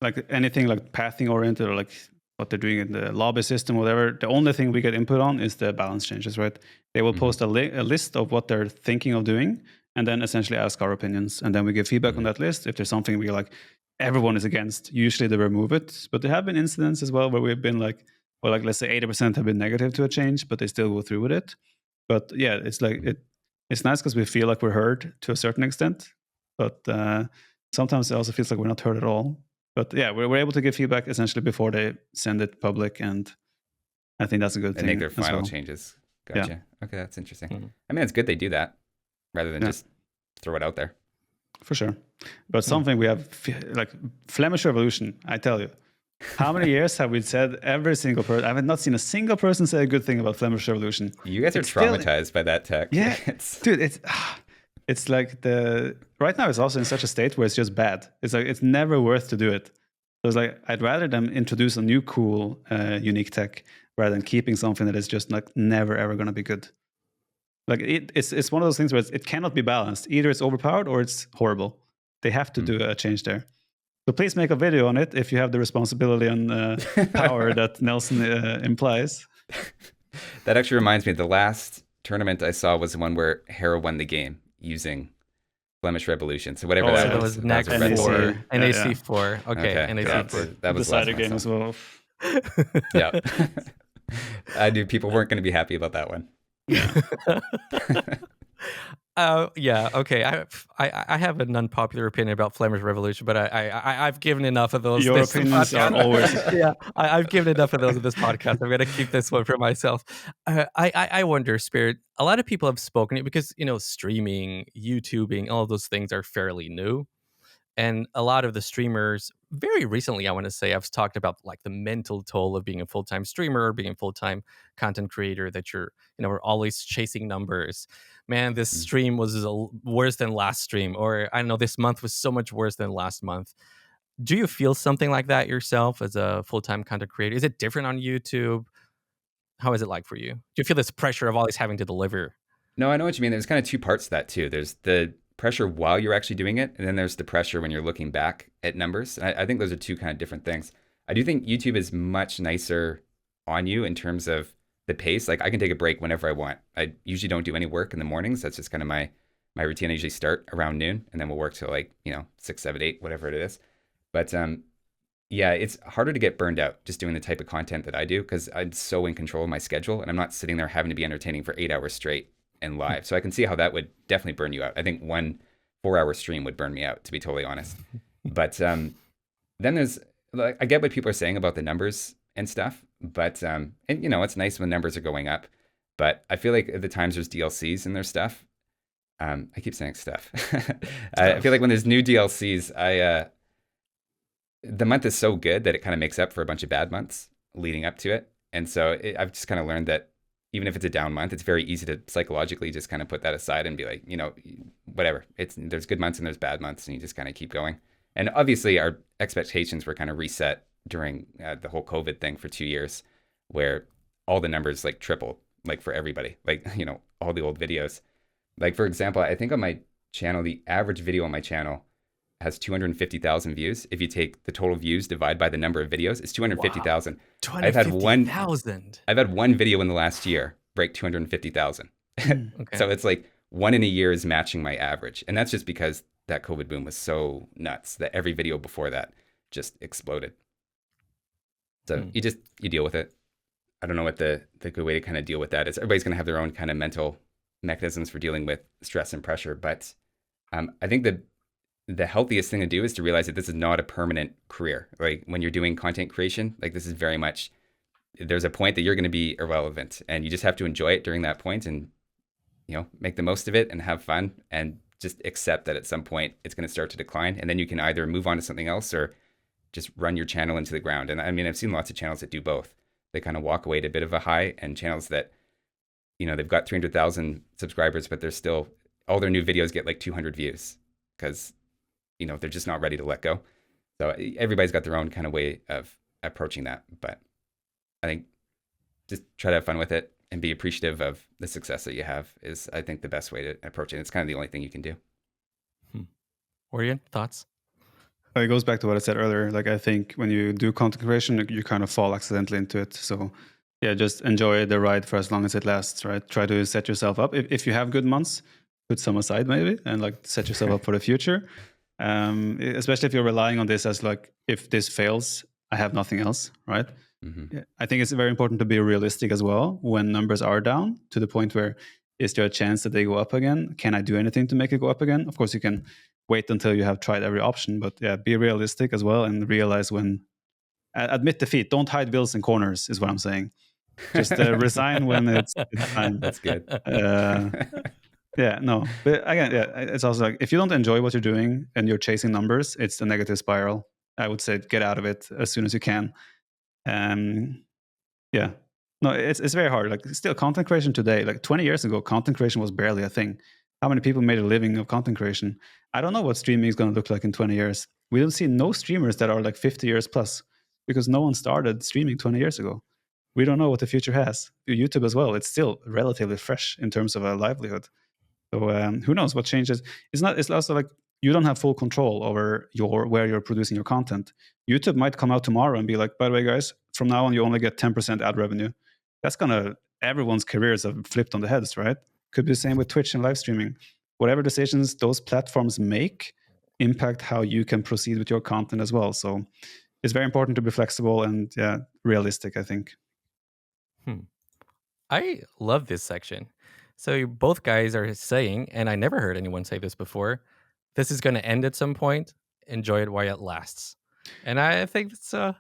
like anything like pathing oriented or like what they're doing in the lobby system, whatever. The only thing we get input on is the balance changes, right? They will post a list of what they're thinking of doing and then essentially ask our opinions. And then we give feedback on that list. If there's something we like, everyone is against, usually they remove it. But there have been incidents as well where we've been like, well, like let's say 80% have been negative to a change, but they still go through with it. But yeah, it's like, it's nice because we feel like we're heard to a certain extent. But sometimes it also feels like we're not heard at all. But yeah, we're able to give feedback essentially before they send it public, and I think that's a good thing. They make their final changes. Gotcha. Yeah. Okay, that's interesting. Mm-hmm. I mean, it's good they do that rather than just throw it out there. For sure. But something we have, like Flemish Revolution, I tell you. How many years have we said every single person? I have not seen a single person say a good thing about Flemish Revolution. You guys are traumatized by that tech. Yeah, dude, it's like right now it's also in such a state where it's just bad. It's like it's never worth to do it. So it's like I'd rather them introduce a new cool unique tech rather than keeping something that is just like never ever going to be good. Like it's one of those things where it cannot be balanced. Either it's overpowered or it's horrible. They have to do a change there. So please make a video on it if you have the responsibility and power that Nelson implies. That actually reminds me, the last tournament I saw was the one where Hera won the game using Flemish Revolution. So whatever Oh, that yeah. So that was, was that was NAC a red NAC. bull. 4, Yeah, NAC 4. Okay, Okay, NAC yeah, 4. that was last Decider one. game as well. Yeah, I knew people weren't going to be happy about that one. Yeah. Yeah, okay. I have an unpopular opinion about Flemish Revolution, but I've given enough of those. Your this opinions are podcast. always Yeah, I've given enough of those in this podcast. I'm gonna keep this one for myself. I wonder, Spirit. A lot of people have spoken it because streaming, YouTubing, all of those things are fairly new. And a lot of the streamers very recently, I want to say, I've talked about like the mental toll of being a full-time streamer, being a full-time content creator, that we're always chasing numbers. Man, this Mm. stream was worse than last stream, or I don't know, this month was so much worse than last month. Do you feel something like that yourself as a full-time content creator? Is it different on YouTube? How is it like for you? Do you feel this pressure of always having to deliver? No, I know what you mean. There's kind of two parts to that too. There's the pressure while you're actually doing it, and then there's the pressure when you're looking back at numbers. And I think those are two kind of different things. I do think YouTube is much nicer on you in terms of the pace. Like I can take a break whenever I want. I usually don't do any work in the mornings. That's just kind of my routine. I usually start around noon, and then we'll work till like 6, 7, 8, whatever it is. But yeah, it's harder to get burned out just doing the type of content that I do because I'm so in control of my schedule, and I'm not sitting there having to be entertaining for 8 hours straight and live. So I can see how that would definitely burn you out. I think one 4-hour stream would burn me out, to be totally honest. But then there's, like, I get what people are saying about the numbers and stuff, but and it's nice when numbers are going up. But I feel like at the times there's DLCs and there's stuff. I keep saying stuff. I feel like when there's new DLCs, the month is so good that it kind of makes up for a bunch of bad months leading up to it. And so I've just kind of learned that even if it's a down month, it's very easy to psychologically just kind of put that aside and be like, whatever. There's good months and there's bad months, and you just kind of keep going. And obviously, our expectations were kind of reset during the whole COVID thing for 2 years, where all the numbers like tripled, like for everybody, like all the old videos. Like for example, I think on my channel, the average video on my channel has 250,000 views. If you take the total views divide by the number of videos, it's 250,000. Wow. 250,000. I've had one video in the last year break 250,000. Okay. So it's like one in a year is matching my average. And that's just because that COVID boom was so nuts that every video before that just exploded. So you deal with it. I don't know what the good way to kind of deal with that is. Everybody's going to have their own kind of mental mechanisms for dealing with stress and pressure. But I think the healthiest thing to do is to realize that this is not a permanent career. Like when you're doing content creation, like this is very much, there's a point that you're going to be irrelevant, and you just have to enjoy it during that point and, make the most of it and have fun and just accept that at some point it's going to start to decline. And then you can either move on to something else or just run your channel into the ground. And I mean, I've seen lots of channels that do both. They kind of walk away to a bit of a high, and channels that, they've got 300,000 subscribers, but they're still, all their new videos get like 200 views because they're just not ready to let go. So everybody's got their own kind of way of approaching that. But I think just try to have fun with it and be appreciative of the success that you have is, I think, the best way to approach it. It's kind of the only thing you can do. Orion, thoughts? It goes back to what I said earlier. Like, I think when you do content creation, you kind of fall accidentally into it. So yeah, just enjoy the ride for as long as it lasts, right? Try to set yourself up. If you have good months, put some aside maybe and like set yourself up for the future. Especially if you're relying on this as like, if this fails, I have nothing else, right? Mm-hmm. I think it's very important to be realistic as well when numbers are down, to the point where, is there a chance that they go up again? Can I do anything to make it go up again? Of course, you can wait until you have tried every option, but yeah, be realistic as well and realize when, admit defeat. Don't hide bills in corners is what I'm saying. Just resign when it's time. That's good. Yeah, no. But again, yeah, it's also like, if you don't enjoy what you're doing and you're chasing numbers, it's a negative spiral. I would say get out of it as soon as you can. Yeah. No, it's very hard. Like, still content creation today, like 20 years ago, content creation was barely a thing. How many people made a living of content creation? I don't know what streaming is going to look like in 20 years. We don't see no streamers that are like 50 years plus, because no one started streaming 20 years ago. We don't know what the future has. YouTube as well, it's still relatively fresh in terms of a livelihood. So who knows what changes? It's also like, you don't have full control over where you're producing your content. YouTube might come out tomorrow and be like, by the way, guys, from now on, you only get 10% ad revenue. That's going to everyone's careers have flipped on the heads, right? Could be the same with Twitch and live streaming. Whatever decisions those platforms make impact how you can proceed with your content as well. So it's very important to be flexible and realistic, I think. I love this section. So you both guys are saying, and I never heard anyone say this before, this is going to end at some point. Enjoy it while it lasts. And I think it's one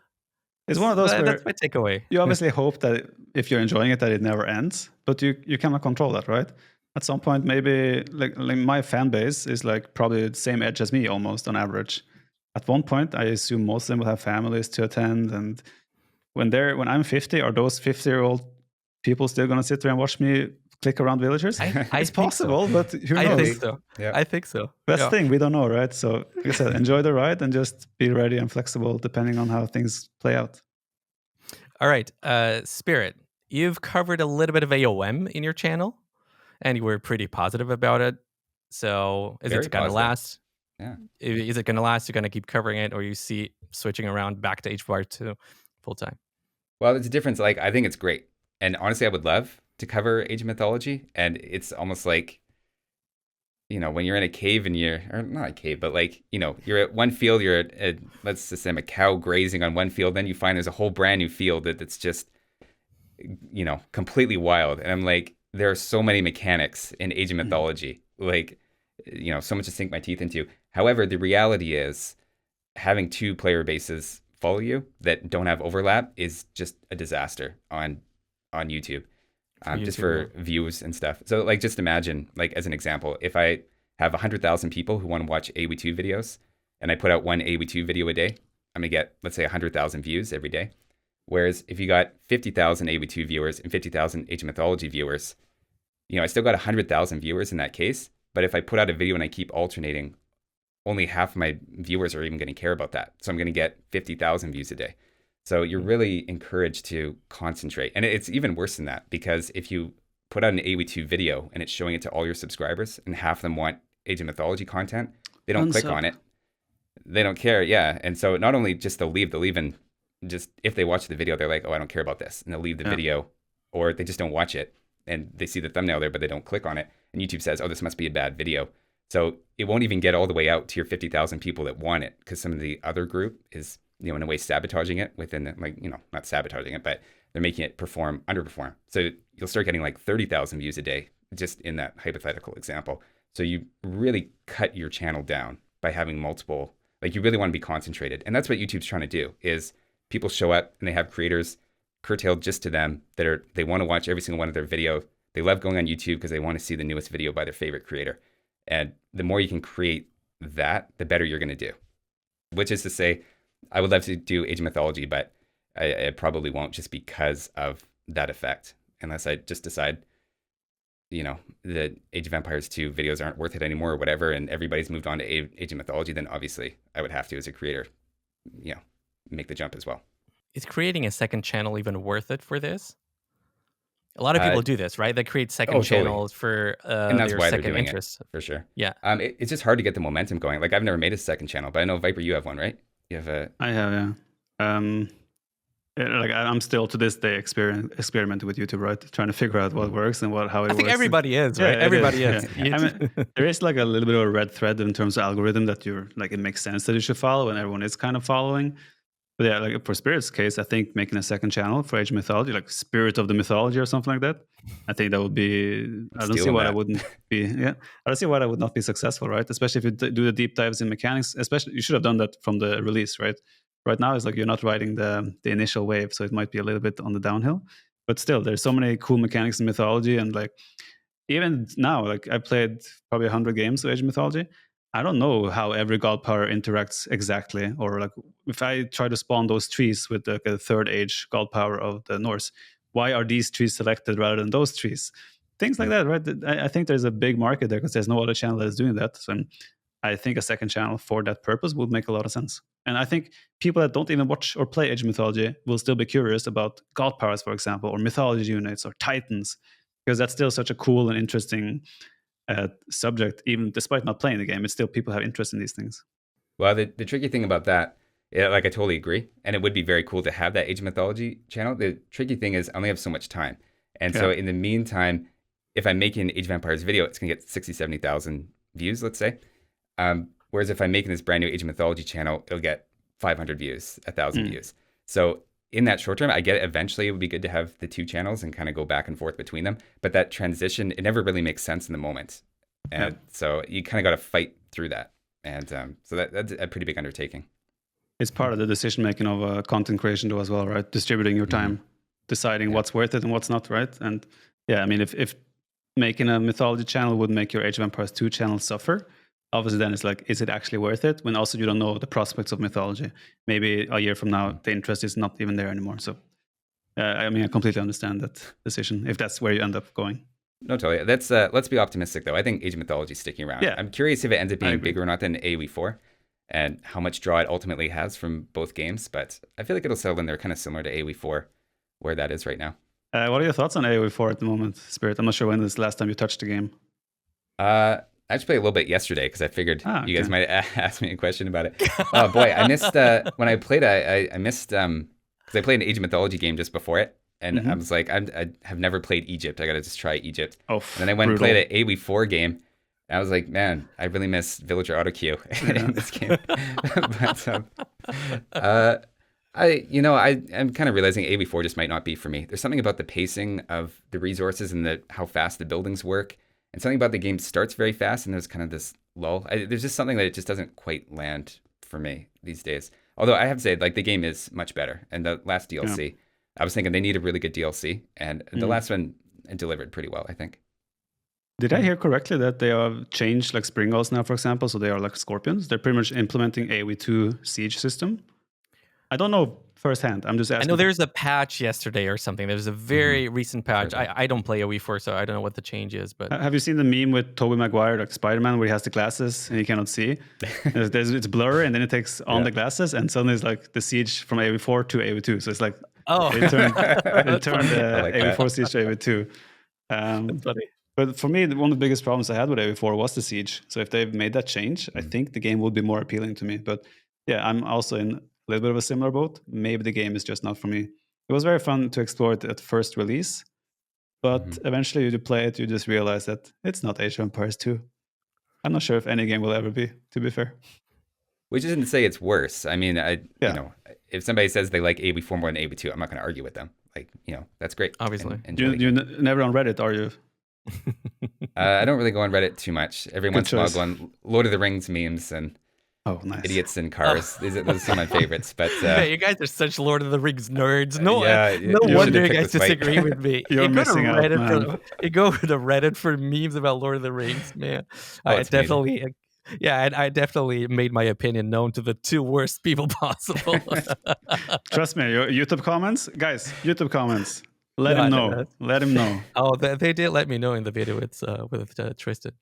of those where that's my takeaway. You obviously hope that if you're enjoying it, that it never ends, but you cannot control that, right? At some point, maybe like my fan base is like probably the same age as me almost on average. At one point, I assume most of them will have families to attend, and when I'm 50, are those 50-year-old people still going to sit there and watch me click around villagers? It's possible, but who knows? I think so. Yeah. I think so. That's the thing, we don't know, right? So like I said, enjoy the ride and just be ready and flexible depending on how things play out. All right, Spirit, you've covered a little bit of AoM in your channel, and you were pretty positive about it. So is it going to last? Yeah. Is it going to last? You're going to keep covering it, or you see switching around back to HVAR 2 full time? Well, it's a difference. Like, I think it's great. And honestly, I would love to cover Age of Mythology. And it's almost like, when you're in a cave and or not a cave, but like, you're at one field, you're at let's just say a cow grazing on one field. Then you find there's a whole brand new field that's just, completely wild. And I'm like, there are so many mechanics in Age of Mythology, like, so much to sink my teeth into. However, the reality is having 2 player bases follow you that don't have overlap is just a disaster on YouTube. Just for views and stuff. So like, just imagine, like, as an example, if I have 100,000 people who want to watch AoE2 videos and I put out one AoE2 video a day, I'm going to get, let's say, 100,000 views every day. Whereas if you got 50,000 AoE2 viewers and 50,000 Age of Mythology viewers, I still got 100,000 viewers in that case. But if I put out a video and I keep alternating, only half of my viewers are even going to care about that. So I'm going to get 50,000 views a day. So you're really encouraged to concentrate. And it's even worse than that, because if you put out an AoE2 video and it's showing it to all your subscribers and half of them want Age of Mythology content, they don't click on it. They don't care. Yeah. And so not only just they'll leave and just, if they watch the video, they're like, oh, I don't care about this. And they'll leave the video, or they just don't watch it and they see the thumbnail there, but they don't click on it. And YouTube says, oh, this must be a bad video. So it won't even get all the way out to your 50,000 people that want it, because some of the other group is, in a way sabotaging it within the, like, not sabotaging it, but they're making it underperform. So you'll start getting like 30,000 views a day, just in that hypothetical example. So you really cut your channel down by having multiple, like, you really want to be concentrated. And that's what YouTube's trying to do, is people show up and they have creators curtailed just to them they want to watch every single one of their videos. They love going on YouTube because they want to see the newest video by their favorite creator. And the more you can create that, the better you're going to do. Which is to say, I would love to do Age of Mythology, but I probably won't, just because of that effect. Unless I just decide, the Age of Empires 2 videos aren't worth it anymore or whatever, and everybody's moved on to Age of Mythology, then obviously I would have to, as a creator, make the jump as well. Is creating a second channel even worth it for this? A lot of people do this, right? They create second channels for and that's their why second they're doing interest. It, for sure. Yeah. It's just hard to get the momentum going. Like, I've never made a second channel, but I know, Viper, you have one, right? You have a... I have, yeah. Like, I'm still to this day experimenting with YouTube, right? Trying to figure out what works and how it works. I think everybody is, right? Everybody is. Yeah. I mean, there is like a little bit of a red thread in terms of algorithm that it makes sense that you should follow, and everyone is kind of following. But yeah, like for Spirit's case, I think making a second channel for Age of Mythology, like Spirit of the Mythology or something like that, I think that would be. I don't see why I wouldn't be. Yeah, I don't see why I would not be successful, right? Especially if you do the deep dives in mechanics. Especially, you should have done that from the release, right? Right now, it's like you're not riding the initial wave, so it might be a little bit on the downhill. But still, there's so many cool mechanics in mythology, and like even now, like I played probably 100 games of Age of Mythology. I don't know how every god power interacts exactly, or like if I try to spawn those trees with like a third age god power of the Norse, why are these trees selected rather than those trees? Things like that, right? I think there's a big market there because there's no other channel that is doing that. So I think a second channel for that purpose would make a lot of sense. And I think people that don't even watch or play Age of Mythology will still be curious about god powers, for example, or mythology units or titans, because that's still such a cool and interesting subject. Even despite not playing the game, it's still people have interest in these things. Well, the tricky thing about that, like, I totally agree, and it would be very cool to have that Age of Mythology channel. The tricky thing is I only have so much time, And so in the meantime, if I'm making an Age of Empires video, it's going to get 60, 70,000 views, let's say. Whereas if I'm making this brand new Age of Mythology channel, it'll get 500 views, 1,000 views. So in that short term, I get it. Eventually, it would be good to have the two channels and kind of go back and forth between them. But that transition, it never really makes sense in the moment. And so you kind of got to fight through that. And so that's a pretty big undertaking. It's part of the decision making of content creation though as well, right? Distributing your time, deciding what's worth it and what's not, right? And I mean, if making a mythology channel would make your Age of Empires 2 channel suffer, obviously then it's like, is it actually worth it? When also you don't know the prospects of mythology. Maybe a year from now, the interest is not even there anymore. So, I mean, I completely understand that decision if that's where you end up going. No, totally. Let's be optimistic though. I think Age of Mythology is sticking around. Yeah. I'm curious if it ends up being bigger or not than AoE 4 and how much draw it ultimately has from both games. But I feel like it'll settle in there kind of similar to AoE 4 where that is right now. What are your thoughts on AoE 4 at the moment, Spirit? I'm not sure when was the last time you touched the game. I just played a little bit yesterday because I figured you guys might ask me a question about it. Oh boy, I missed when I played. I missed because I played an Age of Mythology game just before it, and I was like, I have never played Egypt. I got to just try Egypt. Oh, and then I went and played an AoE 4 game. And I was like, man, I really miss Villager Auto Queue in this game. But I'm kind of realizing AoE 4 just might not be for me. There's something about the pacing of the resources and how fast the buildings work. And something about the game starts very fast and there's kind of this lull. There's just something that it just doesn't quite land for me these days. Although I have to say, like, the game is much better. And the last DLC, I was thinking they need a really good DLC. And the last one delivered pretty well, I think. Did I hear correctly that they have changed like Spring Gulls now, for example? So they are like Scorpions. They're pretty much implementing AoE 2 siege system. I don't know firsthand. I'm just asking. I know there's a patch yesterday or something. There's a very recent patch. I don't play AoE4, so I don't know what the change is. But have you seen the meme with Tobey Maguire, like Spider-Man, where he has the glasses and he cannot see? It's blurry, and then it takes on the glasses, and suddenly it's like the siege from AoE4 to AoE2. So it's like it turned AoE4 siege to AoE2. That's funny. But for me, one of the biggest problems I had with AoE4 was the siege. So if they've made that change, I think the game would be more appealing to me. But yeah, I'm also in a little bit of a similar boat. Maybe the game is just not for me. It was very fun to explore it at first release, but eventually you play it, you just realize that it's not Age of Empires 2. I'm not sure if any game will ever be, to be fair. Which isn't to say it's worse. I mean, you know, if somebody says they like AoE 4 more than AoE 2, I'm not going to argue with them. Like, you know, that's great. Obviously. You're never on Reddit, are you? I don't really go on Reddit too much. Every once in a while, I go on Lord of the Rings memes and idiots in cars. Those are some of my favorites. But you guys are such Lord of the Rings nerds. No you wonder you guys disagree with me. You're missing out, man. You go to Reddit for memes about Lord of the Rings, man. I definitely made my opinion known to the two worst people possible. Trust me, your YouTube comments, guys. YouTube comments. Let him know. Let him know. Oh, they did let me know in the video with Tristan.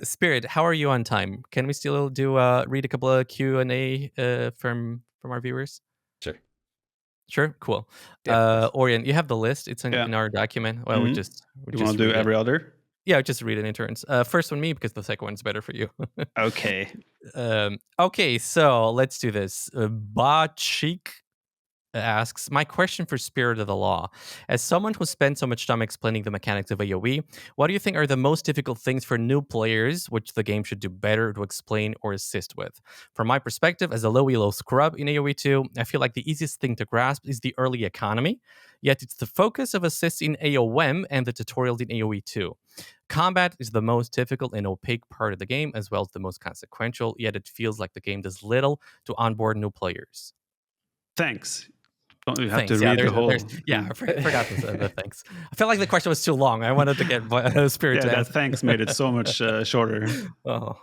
Spirit, how are you on time? Can we still read a couple of Q&A from our viewers? Sure, cool. Yeah, Orion, you have the list. It's in our document. Well, we just you want to do every other? Yeah, just read it in turns. First one, me, because the second one's better for you. Okay. Okay, so let's do this. Bachik asks, my question for Spirit of the Law. As someone who spent so much time explaining the mechanics of AoE, what do you think are the most difficult things for new players, which the game should do better to explain or assist with? From my perspective, as a low elo scrub in AoE 2, I feel like the easiest thing to grasp is the early economy, yet it's the focus of assists in AoM and the tutorials in AoE 2. Combat is the most difficult and opaque part of the game, as well as the most consequential, yet it feels like the game does little to onboard new players. Thanks. Don't you have to read the whole... I forgot to say the thanks. I felt like the question was too long. I wanted to get Spirit to that thanks made it so much shorter. Oh.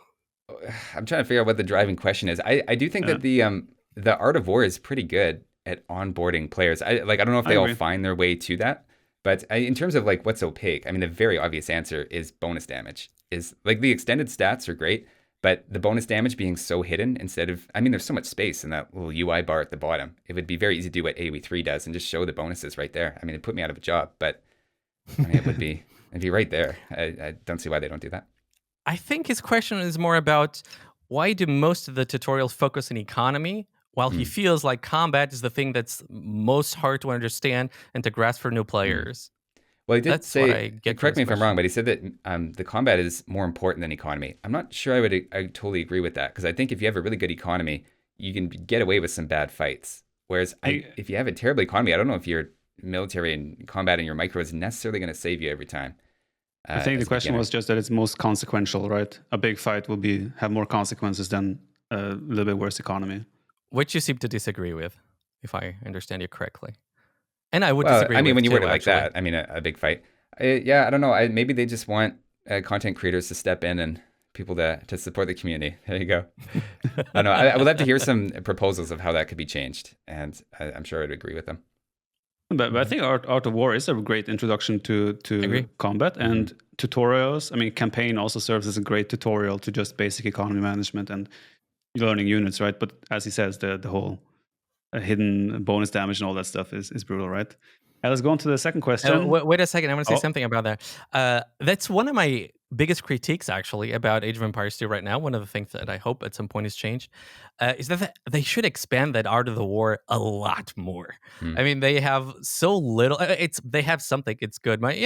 I'm trying to figure out what the driving question is. I do think that the Art of War is pretty good at onboarding players. I don't know if they all find their way to that, but in terms of like what's opaque, I mean, the very obvious answer is bonus damage. Is like the extended stats are great, but the bonus damage being so hidden instead of, I mean, there's so much space in that little UI bar at the bottom. It would be very easy to do what AoE 3 does and just show the bonuses right there. I mean, it put me out of a job, but I mean, it'd be right there. I don't see why they don't do that. I think his question is more about why do most of the tutorials focus on economy, while he feels like combat is the thing that's most hard to understand and to grasp for new players. Well, he did That's what I say, get from correct this me if I'm question. wrong, but he said that the combat is more important than economy. I'm not sure I totally agree with that because I think if you have a really good economy, you can get away with some bad fights. Whereas I, if you have a terrible economy, I don't know if your military and combat and your micro is necessarily going to save you every time I think the as a question beginner. was just that it's most consequential, right? A big fight will have more consequences than a little bit worse economy. Which you seem to disagree with, if I understand you correctly. And I would Well, disagree I mean, with when you word too, it like actually. that, I mean, a big fight. Yeah, I don't know. Maybe they just want content creators to step in and people to support the community. There you go. I don't know. I would love to hear some proposals of how that could be changed, and I'm sure I'd agree with them. But I Mhm. think Art of War is a great introduction to Agree. combat and Mm-hmm. tutorials. I mean, campaign also serves as a great tutorial to just basic economy management and learning units, right? But as he says, the whole hidden bonus damage and all that stuff is brutal, right? Let's go on to the second question. Wait a second. I want to say Oh, something about that. That's one of my biggest critiques, actually, about Age of Empires 2 right now. One of the things that I hope at some point is changed is that they should expand that Art of the War a lot more. Mm. I mean, they have so little. They have something. It's good. But,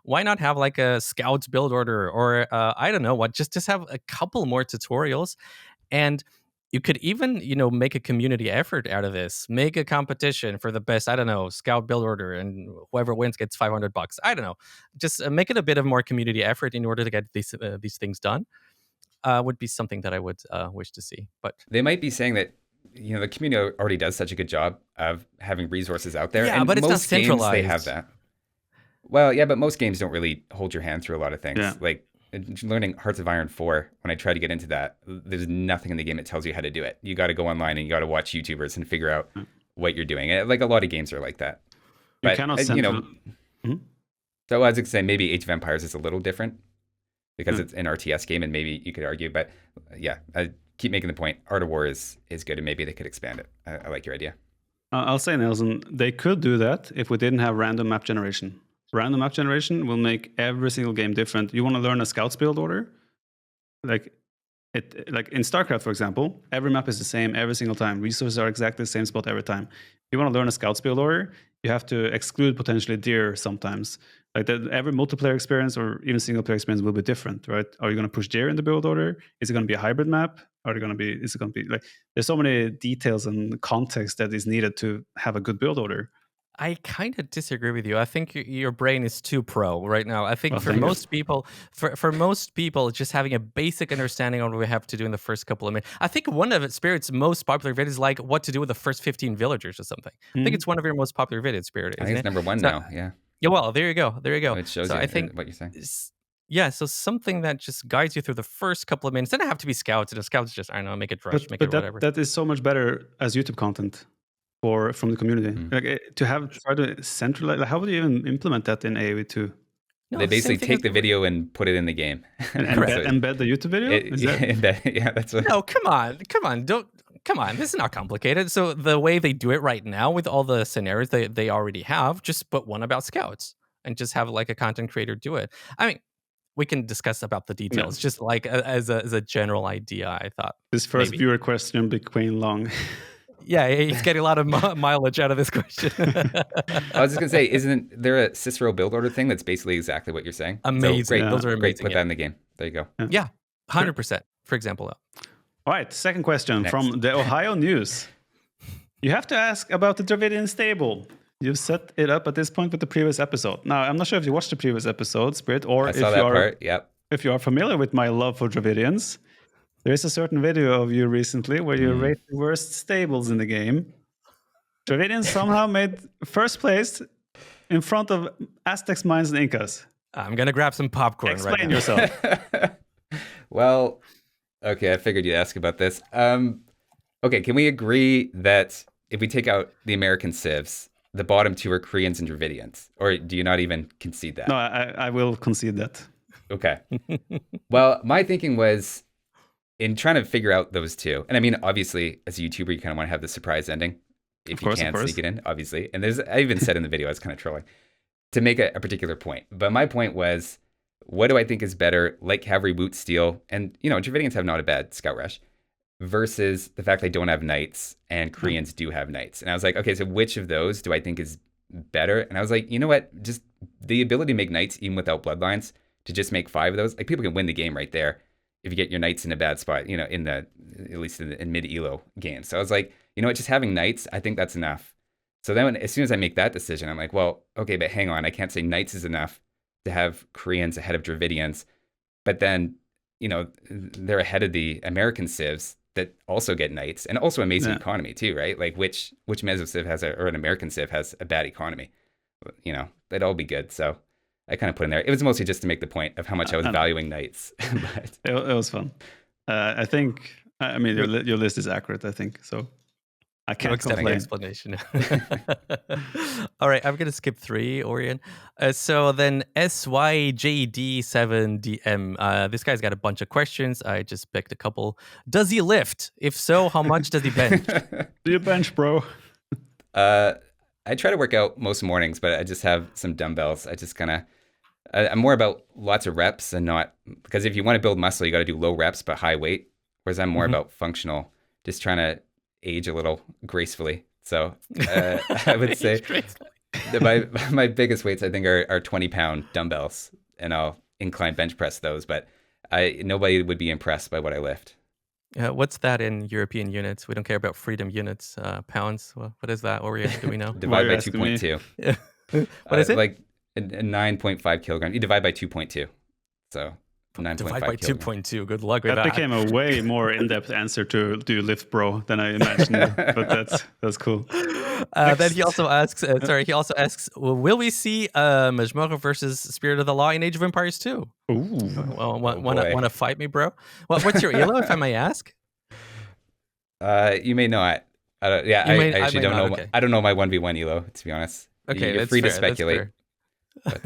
why not have like a Scouts build order or I don't know what? Just have a couple more tutorials. And you could even, make a community effort out of this. Make a competition for the best, I don't know, scout build order, and whoever wins gets $500. I don't know. Just make it a bit of more community effort in order to get these things done. Would be something that I would wish to see. But They might be saying that the community already does such a good job of having resources out there, yeah, and but it's not most games they have centralized. that. Well, yeah, but most games don't really hold your hand through a lot of yeah. things. Like learning Hearts of Iron 4, when I tried to get into that, there's nothing in the game that tells you how to do it. You got to go online and you got to watch YouTubers and figure out what you're doing. Like a lot of games are like that. You But, cannot central. Hmm? so I was going to say maybe Age of Empires is a little different because Hmm. it's an RTS game and maybe you could argue. But yeah, I keep making the point. Art of War is good and maybe they could expand it. I like your idea. I'll say, Nelson, they could do that if we didn't have random map generation. Random map generation will make every single game different. You want to learn a Scouts build order? Like in StarCraft, for example, every map is the same every single time. Resources are exactly the same spot every time. If you want to learn a Scouts build order, you have to exclude potentially deer sometimes. Like every multiplayer experience or even single player experience will be different, right? Are you going to push deer in the build order? Is it going to be a hybrid map? Is it going to be like, there's so many details and context that is needed to have a good build order. I kind of disagree with you. I think your brain is too pro right now. I think Well, for thank you. most people, for most people, just having a basic understanding of what we have to do in the first couple of minutes. I think one of Spirit's most popular videos is like what to do with the first 15 villagers or something. I think it's one of your most popular videos, Spirit, I isn't think it's it? number one So now. Yeah. yeah, well, there you go, there you go. It shows So you I think what you're saying. yeah, so something that just guides you through the first couple of minutes. Doesn't have to be scouts. Scouts just I don't know, make it rush, make But it whatever. that is so much better as YouTube content from the community. Like to try to centralize. Like, how would you even implement that in AoE 2? No, They the same basically thing as take the video and put it in the game. And So embed the YouTube video? Is that? yeah, that's what. No, come on, don't come on. This is not complicated. So the way they do it right now with all the scenarios they already have, just put one about scouts and just have like a content creator do it. I mean, we can discuss about the Yeah. details, just like as a general idea. I thought This first maybe. viewer question became long. Yeah, he's getting a lot of mileage out of this question. I was just gonna say, isn't there a Cicero build order thing that's basically exactly what you're saying? So Amazing. great, Those are great. amazing. Put that in the game. There you go. Yeah, 100%. For example, All right, second question Next. from the Ohio News. You have to ask about the Dravidian stable. You've set it up at this point with the previous episode. Now, I'm not sure if you watched the previous episode, Spirit, or I if saw you that are part. Yep. if you are familiar with my love for Dravidians. There is a certain video of you recently where you rate the worst stables in the game. Dravidians somehow made first place in front of Aztecs, Mayans, and Incas. I'm gonna grab some popcorn right Explain now. yourself. Well, okay, I figured you'd ask about this. Okay, can we agree that if we take out the American civs, the bottom two are Koreans and Dravidians? Or do you not even concede that? No, I will concede that. Okay. Well, my thinking was in trying to figure out those two. And I mean, obviously, as a YouTuber, you kind of want to have the surprise ending. If Of course, you of can course. sneak it in, obviously. And I even said in the video, I was kind of trolling, to make a particular point. But my point was, what do I think is better, like cavalry, boot, steel, and, Dravidians have not a bad scout rush, versus the fact they don't have knights and Koreans do have knights. And I was like, okay, so which of those do I think is better? And I was like, you know what? Just the ability to make knights even without bloodlines, to just make 5 of those, like people can win the game right there if you get your knights in a bad spot, you know, at least in mid elo games. So I was like, you know what, just having knights, I think that's enough. So then as soon as I make that decision, I'm like, well, okay, but hang on, I can't say knights is enough to have Koreans ahead of Dravidians, but then, you know, they're ahead of the American civs that also get knights and also amazing economy too, right? Like which Meso civ has or an American civ has a bad economy? You know, they'd all be good. So I kind of put in there. It was mostly just to make the point of how much I was valuing knights. But it was fun. I think, I mean, your list is accurate, I think. So I can't complain. Explanation. All right, I'm going to skip 3, Orion. So then SYJD7DM. This guy's got a bunch of questions. I just picked a couple. Does he lift? If so, how much does he bench? Do you bench, bro? I try to work out most mornings, but I just have some dumbbells. I just kind of, I'm more about lots of reps and not, because if you want to build muscle, you got to do low reps but high weight. Whereas I'm more about functional, just trying to age a little gracefully. So I would say that my biggest weights I think are 20-pound dumbbells, and I'll incline bench press those. But nobody would be impressed by what I lift. What's that in European units? We don't care about freedom units, pounds. What is that, Orion? Do we know? Divide by 2.2. What is it? Like a 9.5 kilograms. You divide by 2.2. So 9.5 divide by 2.2. Good luck with that. That became a way more in-depth answer to do you lift, bro, than I imagined. But that's cool. Then he also asks. Will we see Masmorra versus Spirit of the Law in Age of Empires 2? Ooh. Want to fight me, bro? What's your elo, if I may ask? You may not. I actually don't know. Okay. I don't know my 1v1 elo, to be honest. Okay, you're free to speculate. But,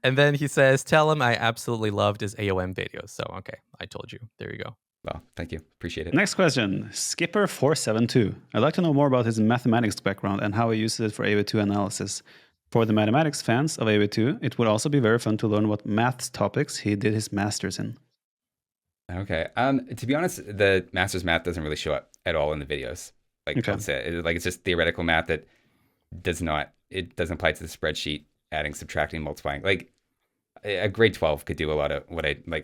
and then he says, tell him I absolutely loved his AoM videos. So, okay, I told you. There you go. Well, thank you. Appreciate it. Next question, Skipper472. I'd like to know more about his mathematics background and how he uses it for AoE2 analysis. For the mathematics fans of AoE2, it would also be very fun to learn what maths topics he did his master's in. Okay. To be honest, the master's math doesn't really show up at all in the videos. Like, it's just theoretical math that doesn't apply to the spreadsheet. Adding, subtracting, multiplying. Like a grade 12 could do a lot of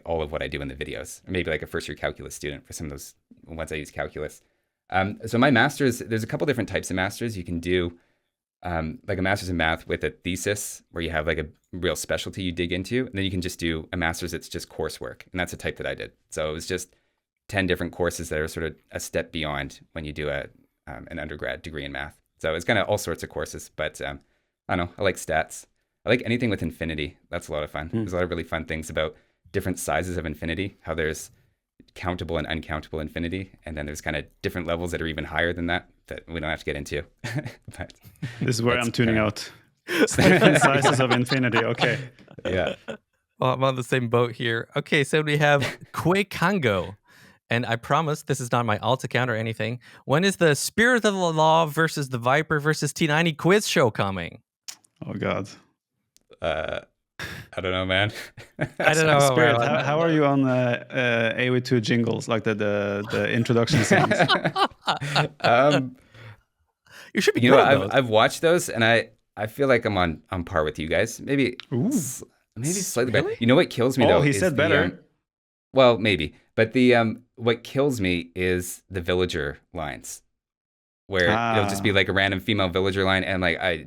all of what I do in the videos. Or maybe like a first year calculus student for some of those ones I use calculus. So my master's, there's a couple different types of masters. You can do like a master's in math with a thesis where you have like a real specialty you dig into. And then you can just do a master's that's just coursework. And that's the type that I did. So it was just 10 different courses that are sort of a step beyond when you do an undergrad degree in math. So it's kind of all sorts of courses. But I don't know, I like stats. I like anything with infinity. That's a lot of fun. There's a lot of really fun things about different sizes of infinity, how there's countable and uncountable infinity. And then there's kind of different levels that are even higher than that we don't have to get into. But this is where I'm tuning out. Different sizes of infinity. Okay. Yeah. Well, I'm on the same boat here. Okay, so we have Quakango. And I promise this is not my alt account or anything. When is the Spirit of the Law versus the Viper versus T90 quiz show coming? Oh, God. I don't know, man. I don't know. Spirit, how are you on AoE2 jingles, like the introduction songs? You should be. You know, I've watched those, and I feel like I'm on par with you guys. Maybe slightly better. You know what kills me though? He said better. Well, maybe, but what kills me is the villager lines, where it'll just be like a random female villager line, and like I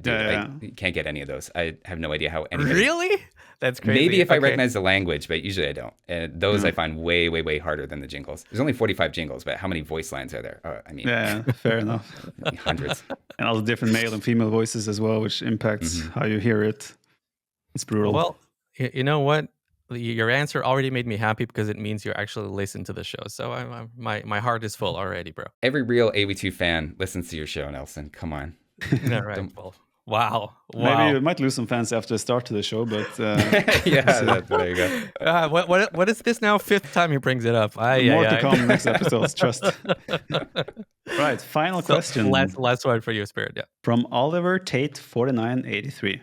can't get any of those. I have no idea how anybody. Really? That's crazy. Maybe if I recognize the language, but usually I don't. And those I find way, way, way harder than the jingles. There's only 45 jingles, but how many voice lines are there? I mean, yeah, fair enough. Hundreds. And all the different male and female voices as well, which impacts how you hear it. It's brutal. Well, you know what? Your answer already made me happy because it means you actually listen to the show. So my heart is full already, bro. Every real AoE2 fan listens to your show, Nelson. Come on. All right. Well, wow. Maybe you might lose some fans after the start to the show, but yeah, there you go. What is this now? 5th time he brings it up. More to come next episodes. Trust. Right. Final question. Last one for you, Spirit. Yeah. From Oliver Tate 4983.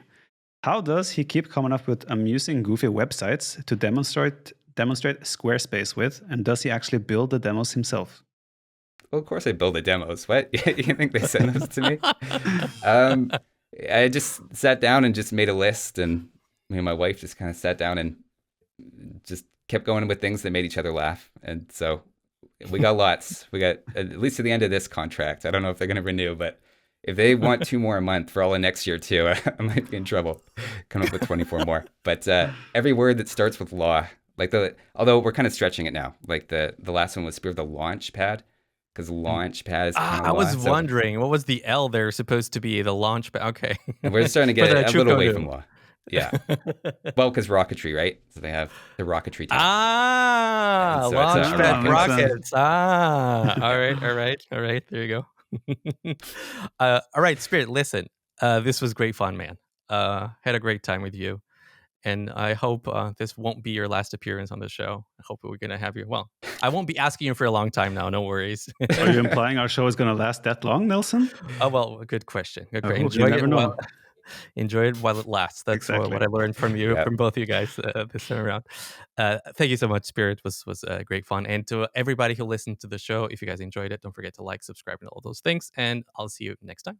How does he keep coming up with amusing, goofy websites to demonstrate Squarespace with? And does he actually build the demos himself? Well, of course I build the demos. What? You think they send those to me? I just sat down and just made a list and me and my wife just kind of sat down and just kept going with things that made each other laugh. And so we got lots. We got at least to the end of this contract. I don't know if they're going to renew, but if they want 2 more a month for all of next year too, I might be in trouble. Come up with 24 more. But every word that starts with law, like although we're kind of stretching it now. Like the last one was Spear of the Launch Pad, because launch pad is kind of I law. was wondering, what was the L there supposed to be? The launch pad. Okay. And we're starting to get a little away from Chukodu. law. Yeah. Well, because rocketry, right? So they have the rocketry test. Ah, And so it's launch a pad rocket. rockets. All right. There you go. All right, Spirit. Listen, this was great fun, man. Had a great time with you, and I hope this won't be your last appearance on the show. I hope we're gonna have you. Well, I won't be asking you for a long time now. No worries. Are you implying our show is going to last that long, Nelson? Oh well, good question. Good question. You never know. Enjoy it while it lasts. That's Exactly. what I learned from you, Yeah. from both you guys this time around. Thank you so much, Spirit. Was great fun. And to everybody who listened to the show, if you guys enjoyed it, don't forget to like, subscribe, and all those things. And I'll see you next time.